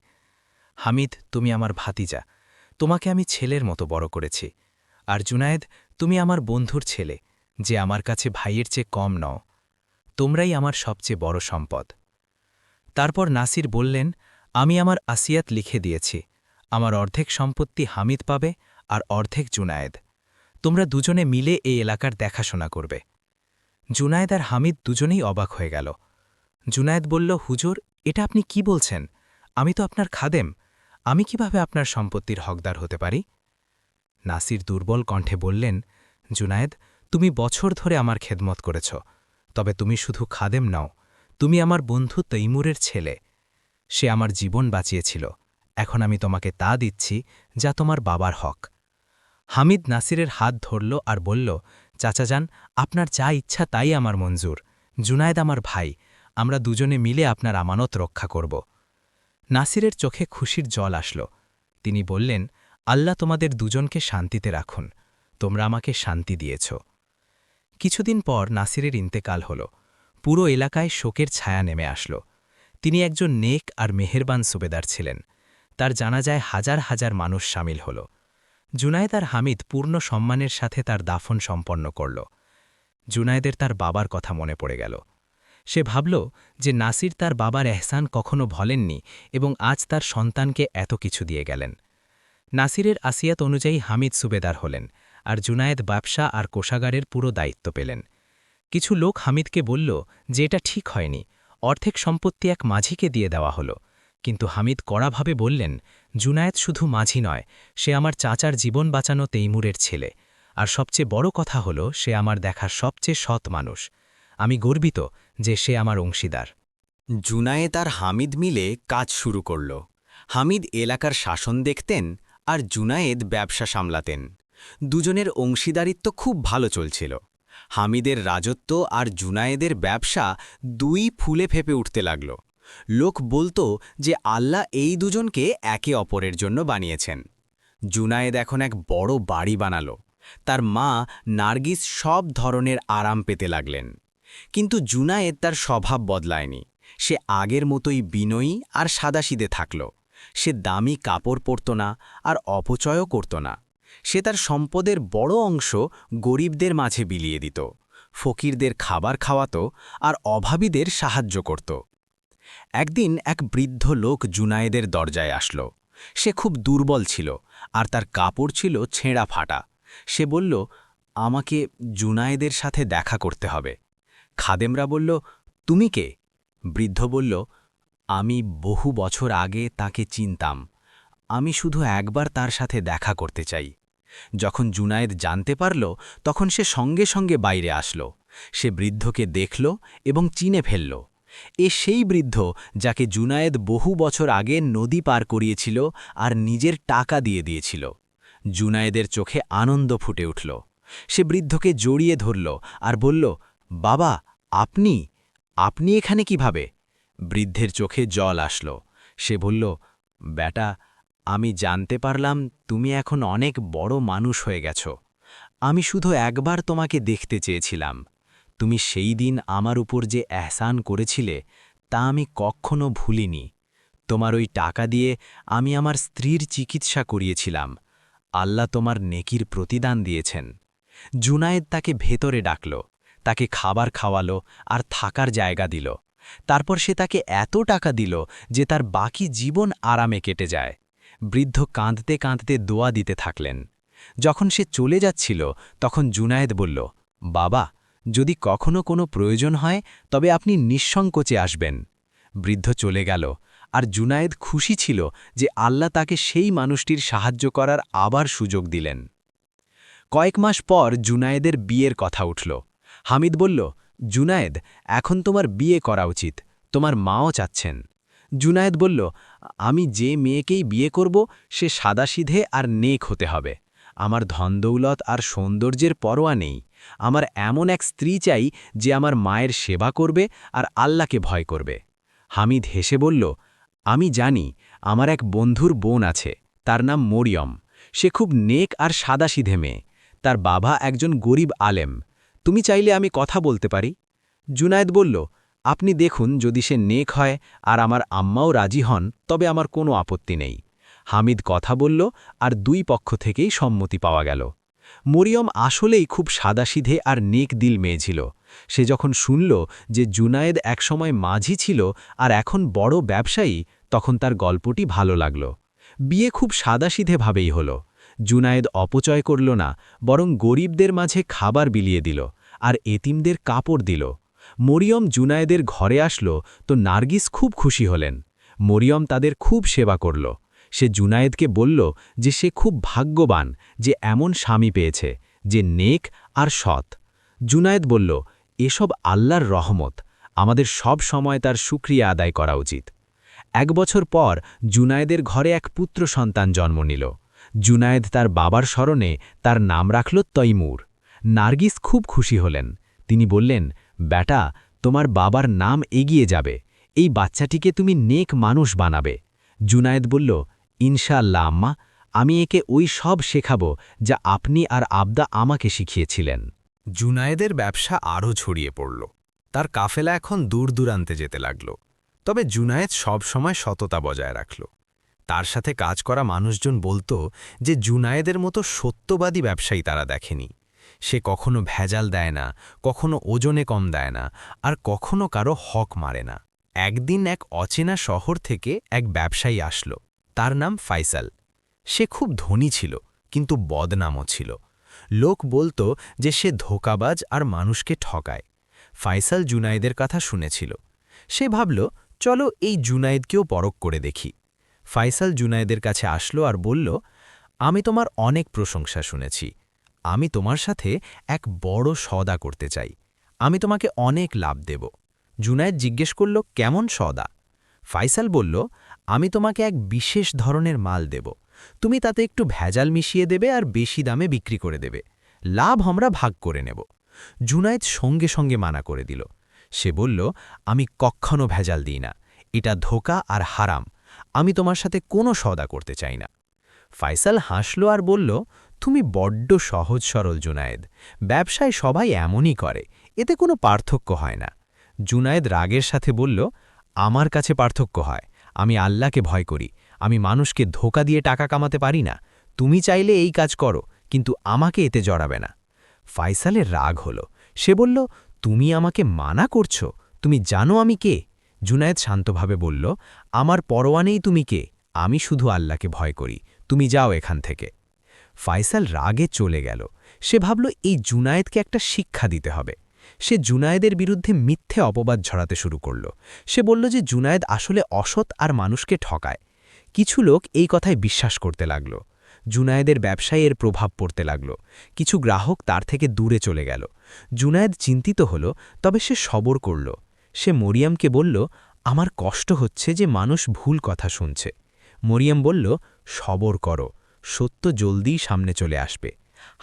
হামিদ, তুমি আমার ভাতিজা, তোমাকে আমি ছেলের মতো বড় করেছি। আর জুনায়েদ, তুমি আমার বন্ধুর ছেলে, যে আমার কাছে ভাইয়ের চেয়ে কম নও। তোমরাই আমার সবচেয়ে বড় সম্পদ। তারপর নাসির বললেন, আমি আমার আসিয়াত লিখে দিয়েছি। আমার অর্ধেক সম্পত্তি হামিদ পাবে আর অর্ধেক জুনায়েদ। তোমরা দুজনে মিলে এই এলাকার দেখাশোনা করবে। জুনায়েদ আর হামিদ দুজনেই অবাক হয়ে গেল। জুনায়েদ বলল, হুজুর, এটা আপনি কি বলছেন? আমি তো আপনার খাদেম। আমি কিভাবে আপনার সম্পত্তির হকদার হতে পারি? নাসির দুর্বল কণ্ঠে বললেন, জুনায়েদ, তুমি বছর ধরে আমার খেদমত করেছ, তবে তুমি শুধু খাদেম নও, তুমি আমার বন্ধু তৈমুরের ছেলে। সে আমার জীবন বাঁচিয়েছিল। এখন আমি তোমাকে তা দিচ্ছি যা তোমার বাবার হক। হামিদ নাসিরের হাত ধরল আর বলল, চাচাজান, আপনার যা ইচ্ছা তাই আমার মঞ্জুর। জুনায়েদ আমার ভাই, আমরা দুজনে মিলে আপনার আমানত রক্ষা করব। নাসিরের চোখে খুশির জল আসল। তিনি বললেন, আল্লাহ তোমাদের দুজনকে শান্তিতে রাখুন। তোমরা আমাকে শান্তি দিয়েছ। কিছুদিন পর নাসিরের ইন্তেকাল হল। পুরো এলাকায় শোকের ছায়া নেমে আসল। তিনি একজন নেক আর মেহেরবান সুবেদার ছিলেন। তার জানাজায় হাজার হাজার মানুষ সামিল হল। জুনায়েদ আর হামিদ পূর্ণ সম্মানের সাথে তার দাফন সম্পন্ন করল। জুনায়েদের তার বাবার কথা মনে পড়ে গেল। সে ভাবল যে নাসির তার বাবার এহসান কখনো ভোলেননি এবং আজ তার সন্তানকে এত কিছু দিয়ে গেলেন। নাসিরের আসিয়াত অনুযায়ী হামিদ সুবেদার হলেন, আর জুনায়েদ ব্যবসা আর কোষাগারের পুরো দায়িত্ব পেলেন। কিছু লোক হামিদকে বলল যে এটা ঠিক হয়নি, অর্ধেক সম্পত্তি এক মাঝিকে দিয়ে দেওয়া হলো। কিন্তু হামিদ কড়াভাবে বললেন, জুনায়েদ শুধু মাঝি নয়, সে আমার চাচার জীবন বাঁচানো তৈমুরের ছেলে। আর সবচেয়ে বড় কথা হল, সে আমার দেখা সবচেয়ে সৎ মানুষ। আমি গর্বিত যে সে আমার অংশীদার। জুনায়েদ আর হামিদ মিলে কাজ শুরু করল। হামিদ এলাকার শাসন দেখতেন আর জুনায়েদ ব্যবসা সামলাতেন। দুজনের অংশীদারিত্ব খুব ভালো চলছিল। হামিদের রাজত্ব আর জুনায়েদের ব্যবসা দুই ফুলে ফেপে উঠতে লাগল। লোক বলতো যে আল্লাহ এই দুজনকে একে অপরের জন্য বানিয়েছেন। জুনায়েদ এখন এক বড় বাড়ি বানালো। তার মা নার্গিস সব ধরনের আরাম পেতে লাগলেন। কিন্তু জুনায়েদ তার স্বভাব বদলায়নি। সে আগের মতোই বিনয়ী আর সাদাসিদে থাকল। সে দামি কাপড় পরত না আর অপচয়ও করত না। সে তার সম্পদের বড় অংশ গরিবদের মাঝে বিলিয়ে দিত, ফকিরদের খাবার খাওয়াত আর অভাবীদের সাহায্য করত। একদিন এক বৃদ্ধ লোক জুনায়েদের দরজায় আসল। সে খুব দুর্বল ছিল আর তার কাপড় ছিল ছেঁড়া ফাটা। সে বলল, আমাকে জুনায়েদের সাথে দেখা করতে হবে। খাদেমরা বলল, তুমি কে? বৃদ্ধ বলল, আমি বহু বছর আগে তাকে চিনতাম। আমি শুধু একবার তার সাথে দেখা করতে চাই। যখন জুনায়েদ জানতে পারল, তখন সে সঙ্গে সঙ্গে বাইরে আসল। সে বৃদ্ধকে দেখল এবং চিনে ফেলল। সেই বৃদ্ধ যাকে জুনায়েদ বহু বছর আগে নদী পার করিয়েছিল আর নিজের টাকা দিয়ে দিয়েছিল। জুনায়েদের চোখে আনন্দ ফুটে উঠল। সে বৃদ্ধকে জড়িয়ে ধরল আর বলল, বাবা, আপনি এখানে কিভাবে? বৃদ্ধের চোখে জল আসল। সে বলল, বেটা, আমি জানতে পারলাম তুমি এখন অনেক বড় মানুষ হয়ে গেছ। আমি শুধু একবার তোমাকে দেখতে চেয়েছিলাম। তুমি সেই দিন আমার উপর যে এহসান করেছিলে তা আমি কখনো ভুলিনি। তোমার ওই টাকা দিয়ে আমি আমার স্ত্রীর চিকিৎসা করিয়েছিলাম। আল্লাহ তোমার নেকির প্রতিদান দিয়েছেন। জুনায়েদ তাকে ভেতরে ডাকল, তাকে খাবার খাওয়ালো আর থাকার জায়গা দিল। তারপর সে তাকে এত টাকা দিল যে তার বাকি জীবন আরামে কেটে যায়। বৃদ্ধ কাঁদতে কাঁদতে দোয়া দিতে থাকলেন। যখন সে চলে যাচ্ছিল তখন জুনায়েদ বলল, বাবা, যদি কখনো কোনো প্রয়োজন হয় তবে আপনি নিঃসংকোচে আসবেন। বৃদ্ধ চলে গেল, আর জুনায়েদ খুশি ছিল যে আল্লাহ তাকে সেই মানুষটির সাহায্য করার আবার সুযোগ দিলেন। কয়েক মাস পর জুনায়েদের বিয়ের কথা উঠল। হামিদ বলল, জুনায়েদ, এখন তোমার বিয়ে করা উচিত, তোমার মাও চাচ্ছেন। জুনায়েদ বলল, আমি যে মেয়েকেই বিয়ে করব সে সাদাসিধে আর নেক হতে হবে। আমার ধনদৌলত আর সৌন্দর্যের পরোয়া নেই। আমার এমন এক স্ত্রী চাই যে আমার মায়ের সেবা করবে আর আল্লাহকে ভয় করবে। হামিদ হেসে বলল, আমি জানি, আমার এক বন্ধুর বোন আছে, তার নাম মরিয়ম। সে খুব নেক আর সাদাসিধে মেয়ে। তার বাবা একজন গরিব আলেম। তুমি চাইলে আমি কথা বলতে পারি। জুনায়েদ বলল, আপনি দেখুন, যদি সে নেক হয় আর আমার আম্মাও রাজি হন তবে আমার কোনো আপত্তি নেই। হামিদ কথা বলল, আর দুই পক্ষ থেকেই সম্মতি পাওয়া গেল। মরিয়ম আসলেই খুব সাদাসিধে আর নেক দিল মেয়ে ছিল। সে যখন শুনল যে জুনায়েদ একসময় মাঝি ছিল আর এখন বড় ব্যবসায়ী, তখন তার গল্পটি ভালো লাগল। বিয়ে খুব সাদাসিধেভাবেই হল। জুনায়েদ অপচয় করল না, বরং গরিবদের মাঝে খাবার বিলিয়ে দিল আর এতিমদের কাপড় দিল। মরিয়ম জুনায়েদের ঘরে আসল তো নার্গিস খুব খুশি হলেন। মরিয়ম তাদের খুব সেবা করল। সে জুনায়েদকে বলল যে সে খুব ভাগ্যবান যে এমন স্বামী পেয়েছে যে নেক আর সৎ। জুনায়েদ বলল, এসব আল্লাহর রহমত, আমাদের সব সময় তার শুকরিয়া আদায় করা উচিত। 1 বছর পর জুনায়েদের ঘরে এক পুত্র সন্তান জন্ম নিল। জুনায়েদ তার বাবার স্মরণে তার নাম রাখল তৈমুর। নার্গিস খুব খুশি হলেন। তিনি বললেন, বেটা, তোমার বাবার নাম এগিয়ে যাবে, এই বাচ্চাটিকে তুমি নেক মানুষ বানাবে। জুনায়েদ বলল, ইনশাআল্লাহ আম্মা, আমি একে ওই সব শেখাবো যা আপনি আর আবদা আমাকে শিখিয়েছিলেন। জুনায়েদের ব্যবসা আরও ছড়িয়ে পড়ল। তার কাফেলা এখন দূর দূরান্তে যেতে লাগল। তবে জুনায়েদ সবসময় সততা বজায় রাখল। তার সাথে কাজ করা মানুষজন বলতো যে জুনায়েদের মতো সত্যবাদী ব্যবসায়ী তারা দেখেনি। সে কখনো ভেজাল দেয় না, কখনো ওজনে কম দেয় না, আর কখনো কারো হক মারে না। একদিন এক অচেনা শহর থেকে এক ব্যবসায়ী আসলো। তার নাম ফাইসাল। সে খুব ধনী ছিল, কিন্তু বদনামও ছিল। লোক বলতো যে সে ধোঁকাবাজ আর মানুষকে ঠকায়। ফাইসাল জুনায়েদের কথা শুনেছিল। সে ভাবল, চলো এই জুনায়েদকেও পরখ করে দেখি। ফাইসাল জুনায়েদের কাছে আসলো আর বলল, আমি তোমার অনেক প্রশংসা শুনেছি। আমি তোমার সাথে এক বড় সওদা করতে চাই। আমি তোমাকে অনেক লাভ দেব। জুনায়েদ জিজ্ঞেস করল, কেমন সওদা? ফাইসাল বলল, আমি তোমাকে এক বিশেষ ধরনের মাল দেব। তুমি তাতে একটু ভেজাল মিশিয়ে দেবে আর বেশি দামে বিক্রি করে দেবে। লাভ আমরা ভাগ করে নেব। জুনায়েদ সঙ্গে সঙ্গে মানা করে দিল। সে বলল, আমি কখনো ভেজাল দিই না, এটা ধোঁকা আর হারাম। আমি তোমার সাথে কোনো সওদা করতে চাই না। ফাইসাল হাসল আর বলল, তুমি বড্ড সহজ সরল জুনায়েদ। ব্যবসায় সবাই এমনই করে, এতে কোনো পার্থক্য হয় না। জুনায়েদ রাগের সাথে বলল, আমার কাছে পার্থক্য হয়। আমি আল্লাহকে ভয় করি। আমি মানুষকে ধোঁকা দিয়ে টাকা কামাতে পারি না। তুমি চাইলে এই কাজ করো, কিন্তু আমাকে এতে জড়াবে না। ফাইসালের রাগ হল। সে বলল, তুমি আমাকে মানা করছো? তুমি জানো আমি কে? জুনায়েদ শান্তভাবে বলল, আমার পরোয়া নেই তুমি কে, আমি শুধু আল্লাহকে ভয় করি। তুমি যাও এখান থেকে। ফাইসাল রাগে চলে গেল। সে ভাবল, এই জুনায়েদকে একটা শিক্ষা দিতে হবে। সে জুনায়েদের বিরুদ্ধে মিথ্যে অপবাদ ছড়াতে শুরু করল। সে বলল যে জুনায়েদ আসলে অসৎ আর মানুষকে ঠকায়। কিছু লোক এই কথায় বিশ্বাস করতে লাগল। জুনায়েদের ব্যবসায় এর প্রভাব পড়তে লাগল। কিছু গ্রাহক তার থেকে দূরে চলে গেল। জুনায়েদ চিন্তিত হল, তবে সে সবর করল। সে মরিয়মকে বলল, আমার কষ্ট হচ্ছে যে মানুষ ভুল কথা শুনছে। মরিয়ম বলল, সবর করো, সত্য জলদিই সামনে চলে আসবে।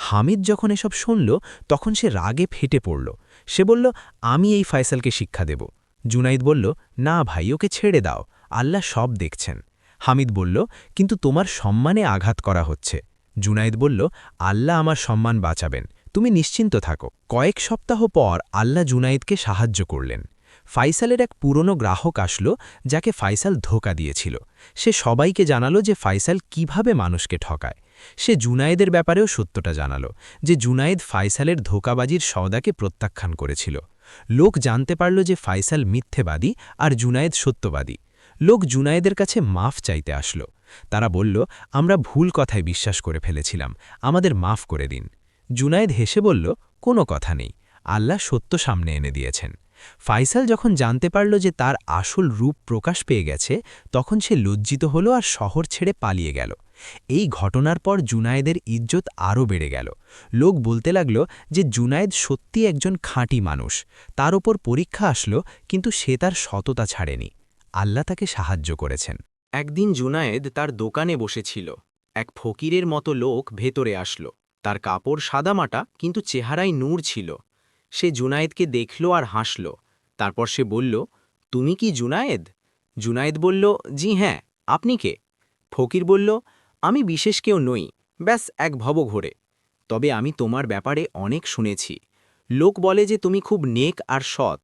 হামিদ যখন এসব শুনল তখন সে রাগে ফেটে পড়ল। সে বলল, আমি এই ফাইসালকে শিক্ষা দেব। জুনায়েদ বলল, না ভাই, ওকে ছেড়ে দাও, আল্লাহ সব দেখছেন। হামিদ বলল, কিন্তু তোমার সম্মানে আঘাত করা হচ্ছে। জুনায়েদ বলল, আল্লাহ আমার সম্মান বাঁচাবেন, তুমি নিশ্চিন্ত থাকো। কয়েক সপ্তাহ পর আল্লাহ জুনায়েদকে সাহায্য করলেন। ফাইসালের এক পুরনো গ্রাহক আসলো, যাকে ফাইসাল ধোঁকা দিয়েছিল। সে সবাইকে জানালো যে ফাইসাল কিভাবে মানুষকে ঠকায়। সে জুনায়েদের ব্যাপারেও সত্যটা জানালো, যে জুনায়েদ ফাইসালের ধোঁকাবাজির সওদাকে প্রত্যাখ্যান করেছিল। লোক জানতে পারল যে ফাইসাল মিথ্যেবাদী আর জুনায়েদ সত্যবাদী। লোক জুনায়েদের কাছে মাফ চাইতে আসলো। তারা বলল, আমরা ভুল কথায় বিশ্বাস করে ফেলেছিলাম, আমাদের মাফ করে দিন। জুনায়েদ হেসে বলল, কোনো কথা নেই, আল্লাহ সত্য সামনে এনে দিয়েছেন। ফাইসাল যখন জানতে পারল যে তার আসল রূপ প্রকাশ পেয়ে গেছে, তখন সে লজ্জিত হল আর শহর ছেড়ে পালিয়ে গেল। এই ঘটনার পর জুনায়েদের ইজ্জত আরও বেড়ে গেল। লোক বলতে লাগল যে জুনায়েদ সত্যি একজন খাঁটি মানুষ। তার ওপর পরীক্ষা আসলো, কিন্তু সে তার সততা ছাড়েনি। আল্লাহ তাকে সাহায্য করেছেন। একদিন জুনায়েদ তার দোকানে বসেছিল। এক ফকিরের মতো লোক ভেতরে আসলো। তার কাপড় সাদামাটা, কিন্তু চেহারায় নূর ছিল। সে জুনায়েদকে দেখল আর হাসল। তারপর সে বলল, তুমি কি জুনায়েদ? জুনায়েদ বলল, জি হ্যাঁ, আপনি কে? ফকির বলল, আমি বিশেষ কেউ নই, ব্যাস এক ভবঘোরে। তবে আমি তোমার ব্যাপারে অনেক শুনেছি। লোক বলে যে তুমি খুব নেক আর সৎ।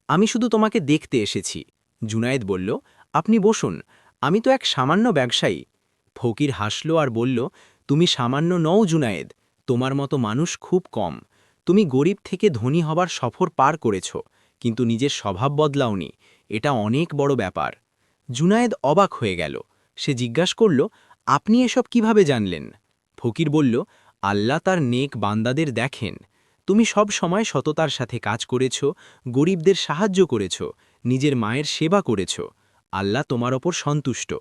আমি শুধু তোমাকে দেখতে এসেছি। জুনায়েদ বলল, আপনি বসুন, আমি তো এক সামান্য ব্যবসায়ী। ফকির হাসল আর বলল, তুমি সামান্য নও জুনায়েদ, তোমার মতো মানুষ খুব কম। তুমি গরিব থেকে ধনী হবার সফর পার করেছ, কিন্তু নিজের স্বভাব বদলাওনি। এটা অনেক বড় ব্যাপার। জুনায়েদ অবাক হয়ে গেল। সে জিজ্ঞাসা করল, আপনি এসব কিভাবে জানলেন? ফকির বলল, আল্লাহ তার নেক বান্দাদের দেখেন। তুমি সব সময় সততার সাথে কাজ করেছ, গরিবদের সাহায্য করেছ, নিজের মায়ের সেবা করেছ। আল্লাহ তোমার ওপর সন্তুষ্ট।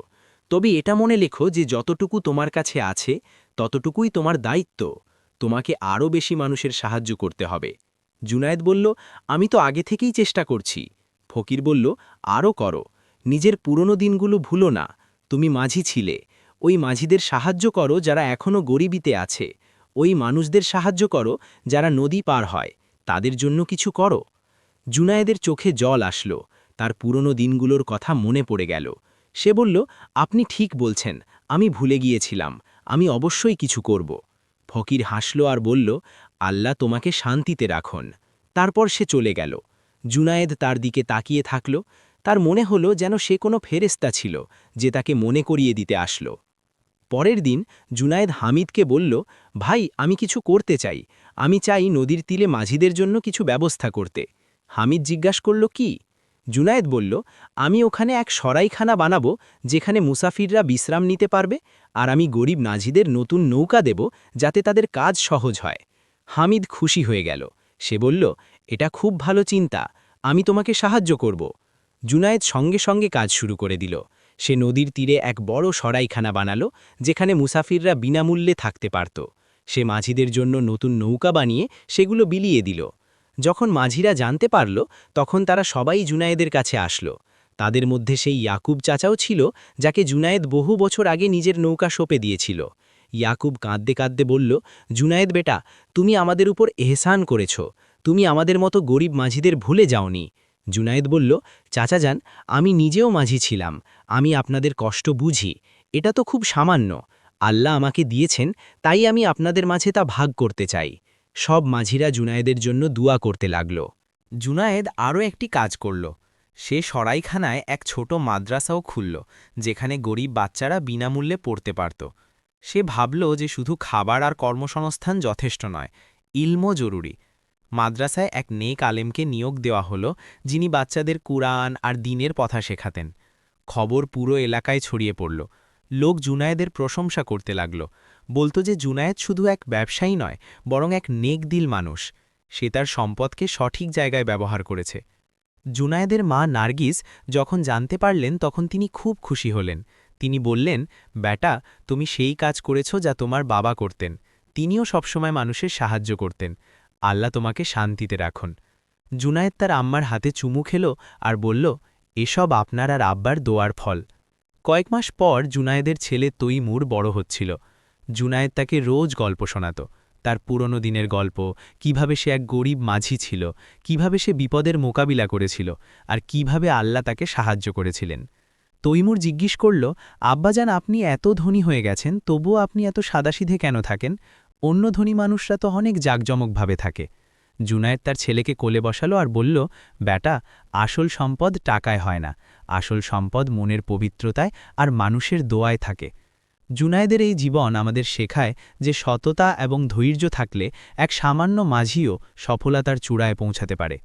তবে এটা মনে লেখো যে যতটুকু তোমার কাছে আছে, ততটুকুই তোমার দায়িত্ব। তোমাকে আরও বেশি মানুষের সাহায্য করতে হবে। জুনায়েদ বলল, আমি তো আগে থেকেই চেষ্টা করছি। ফকির বলল, আরও করো। নিজের পুরনো দিনগুলো ভুলো না। তুমি মাঝি ছিলে, ওই মাঝিদের সাহায্য করো যারা এখনও গরিবিতে আছে। ওই মানুষদের সাহায্য করো যারা নদী পার হয়, তাদের জন্য কিছু করো। জুনায়েদের চোখে জল আসলো। তার পুরনো দিনগুলোর কথা মনে পড়ে গেল। সে বলল, আপনি ঠিক বলছেন, আমি ভুলে গিয়েছিলাম, আমি অবশ্যই কিছু করব। ফকির হাসল আর বলল, আল্লাহ তোমাকে শান্তিতে রাখুন। তারপর সে চলে গেল। জুনায়েদ তার দিকে তাকিয়ে থাকল। তার মনে হলো যেন সে কোনো ফেরেশতা ছিল, যে তাকে মনে করিয়ে দিতে আসলো। পরের দিন জুনায়েদ হামিদকে বলল, ভাই, আমি কিছু করতে চাই। আমি চাই নদীর তীরে মাঝিদের জন্য কিছু ব্যবস্থা করতে। হামিদ জিজ্ঞাসা করল, কি? জুনায়েদ বলল, আমি ওখানে এক সরাইখানা বানাবো, যেখানে মুসাফিররা বিশ্রাম নিতে পারবে, আর আমি গরিব নাজিদের নতুন নৌকা দেব, যাতে তাদের কাজ সহজ হয়। হামিদ খুশি হয়ে গেল। সে বলল, এটা খুব ভালো চিন্তা, আমি তোমাকে সাহায্য করব। জুনায়েদ সঙ্গে সঙ্গে কাজ শুরু করে দিল। সে নদীর তীরে এক বড় সরাইখানা বানালো, যেখানে মুসাফিররা বিনামূল্যে থাকতে পারত। সে মাঝিদের জন্য নতুন নৌকা বানিয়ে সেগুলো বিলিয়ে দিল। যখন মাঝিরা জানতে পারল, তখন তারা সবাই জুনায়েদের কাছে আসলো। তাদের মধ্যে সেই ইয়াকুব চাচাও ছিল, যাকে জুনায়েদ বহু বছর আগে নিজের নৌকা সঁপে দিয়েছিল। ইয়াকুব কাঁদতে কাঁদতে বলল, জুনায়েদ বেটা, তুমি আমাদের উপর এহসান করেছ। তুমি আমাদের মতো গরিব মাঝিদের ভুলে যাওনি। জুনায়েদ বলল, চাচা যান, আমি নিজেও মাঝি ছিলাম, আমি আপনাদের কষ্ট বুঝি। এটা তো খুব সামান্য। আল্লাহ আমাকে দিয়েছেন, তাই আমি আপনাদের মাঝে তা ভাগ করতে চাই। সব মাঝিরা জুনায়েদের জন্য দুয়া করতে লাগল। জুনায়েদ আরও একটি কাজ করল। সে সরাইখানায় এক ছোট মাদ্রাসাও খুলল, যেখানে গরিব বাচ্চারা বিনামূল্যে পড়তে পারত। সে ভাবল যে শুধু খাবার আর কর্মসংস্থান যথেষ্ট নয়, ইলমও জরুরি। মাদ্রাসায় এক নেক আলেমকে নিয়োগ দেওয়া হলো, যিনি বাচ্চাদের কুরআন আর দ্বীনের কথা শেখাতেন। খবর পুরো এলাকায় ছড়িয়ে পড়ল। লোক জুনায়েদের প্রশংসা করতে লাগল, বলতো যে জুনায়েদ শুধু এক ব্যবসায়ী নয়, বরং এক নেক দিল মানুষ। সে তার সম্পদকে সঠিক জায়গায় ব্যবহার করেছে। জুনায়েদের মা নার্গিস যখন জানতে পারলেন, তখন তিনি খুব খুশি হলেন। তিনি বললেন, বেটা, তুমি সেই কাজ করেছ যা তোমার বাবা করতেন। তিনিও সবসময় মানুষের সাহায্য করতেন। আল্লাহ তোমাকে শান্তিতে রাখুন। জুনায়েদ তার আম্মার হাতে চুমু খেল আর বলল, এসব আপনার আর আব্বার দোয়ার ফল। কয়েক মাস পর জুনায়েদের ছেলে তৈমুর বড় হচ্ছিল। জুনায়েদ তাকে রোজ গল্প শোনাত, তার পুরনো দিনের গল্প, কিভাবে সে এক গরিব মাঝি ছিল, কিভাবে সে বিপদের মোকাবিলা করেছিল, আর কিভাবে আল্লাহ তাকে সাহায্য করেছিলেন। তৈমুর জিজ্ঞেস করল, আব্বাজান, আপনি এত ধনী হয়ে গেছেন, তবুও আপনি এত সাদাসিধে কেন থাকেন? অন্য ধনী মানুষরা তো অনেক জাঁকজমকভাবে থাকে। জুনায়েদ তার ছেলেকে কোলে বসালো আর বলল, বেটা, আসল সম্পদ টাকায় হয় না, আসল সম্পদ মনের পবিত্রতায় আর মানুষের দোয়ায় থাকে। জুনায়েদের এই জীবন আমাদের শেখায় যে সততা এবং ধৈর্য থাকলে এক সামান্য মাঝিও সফলতার চূড়ায় পৌঁছাতে পারে।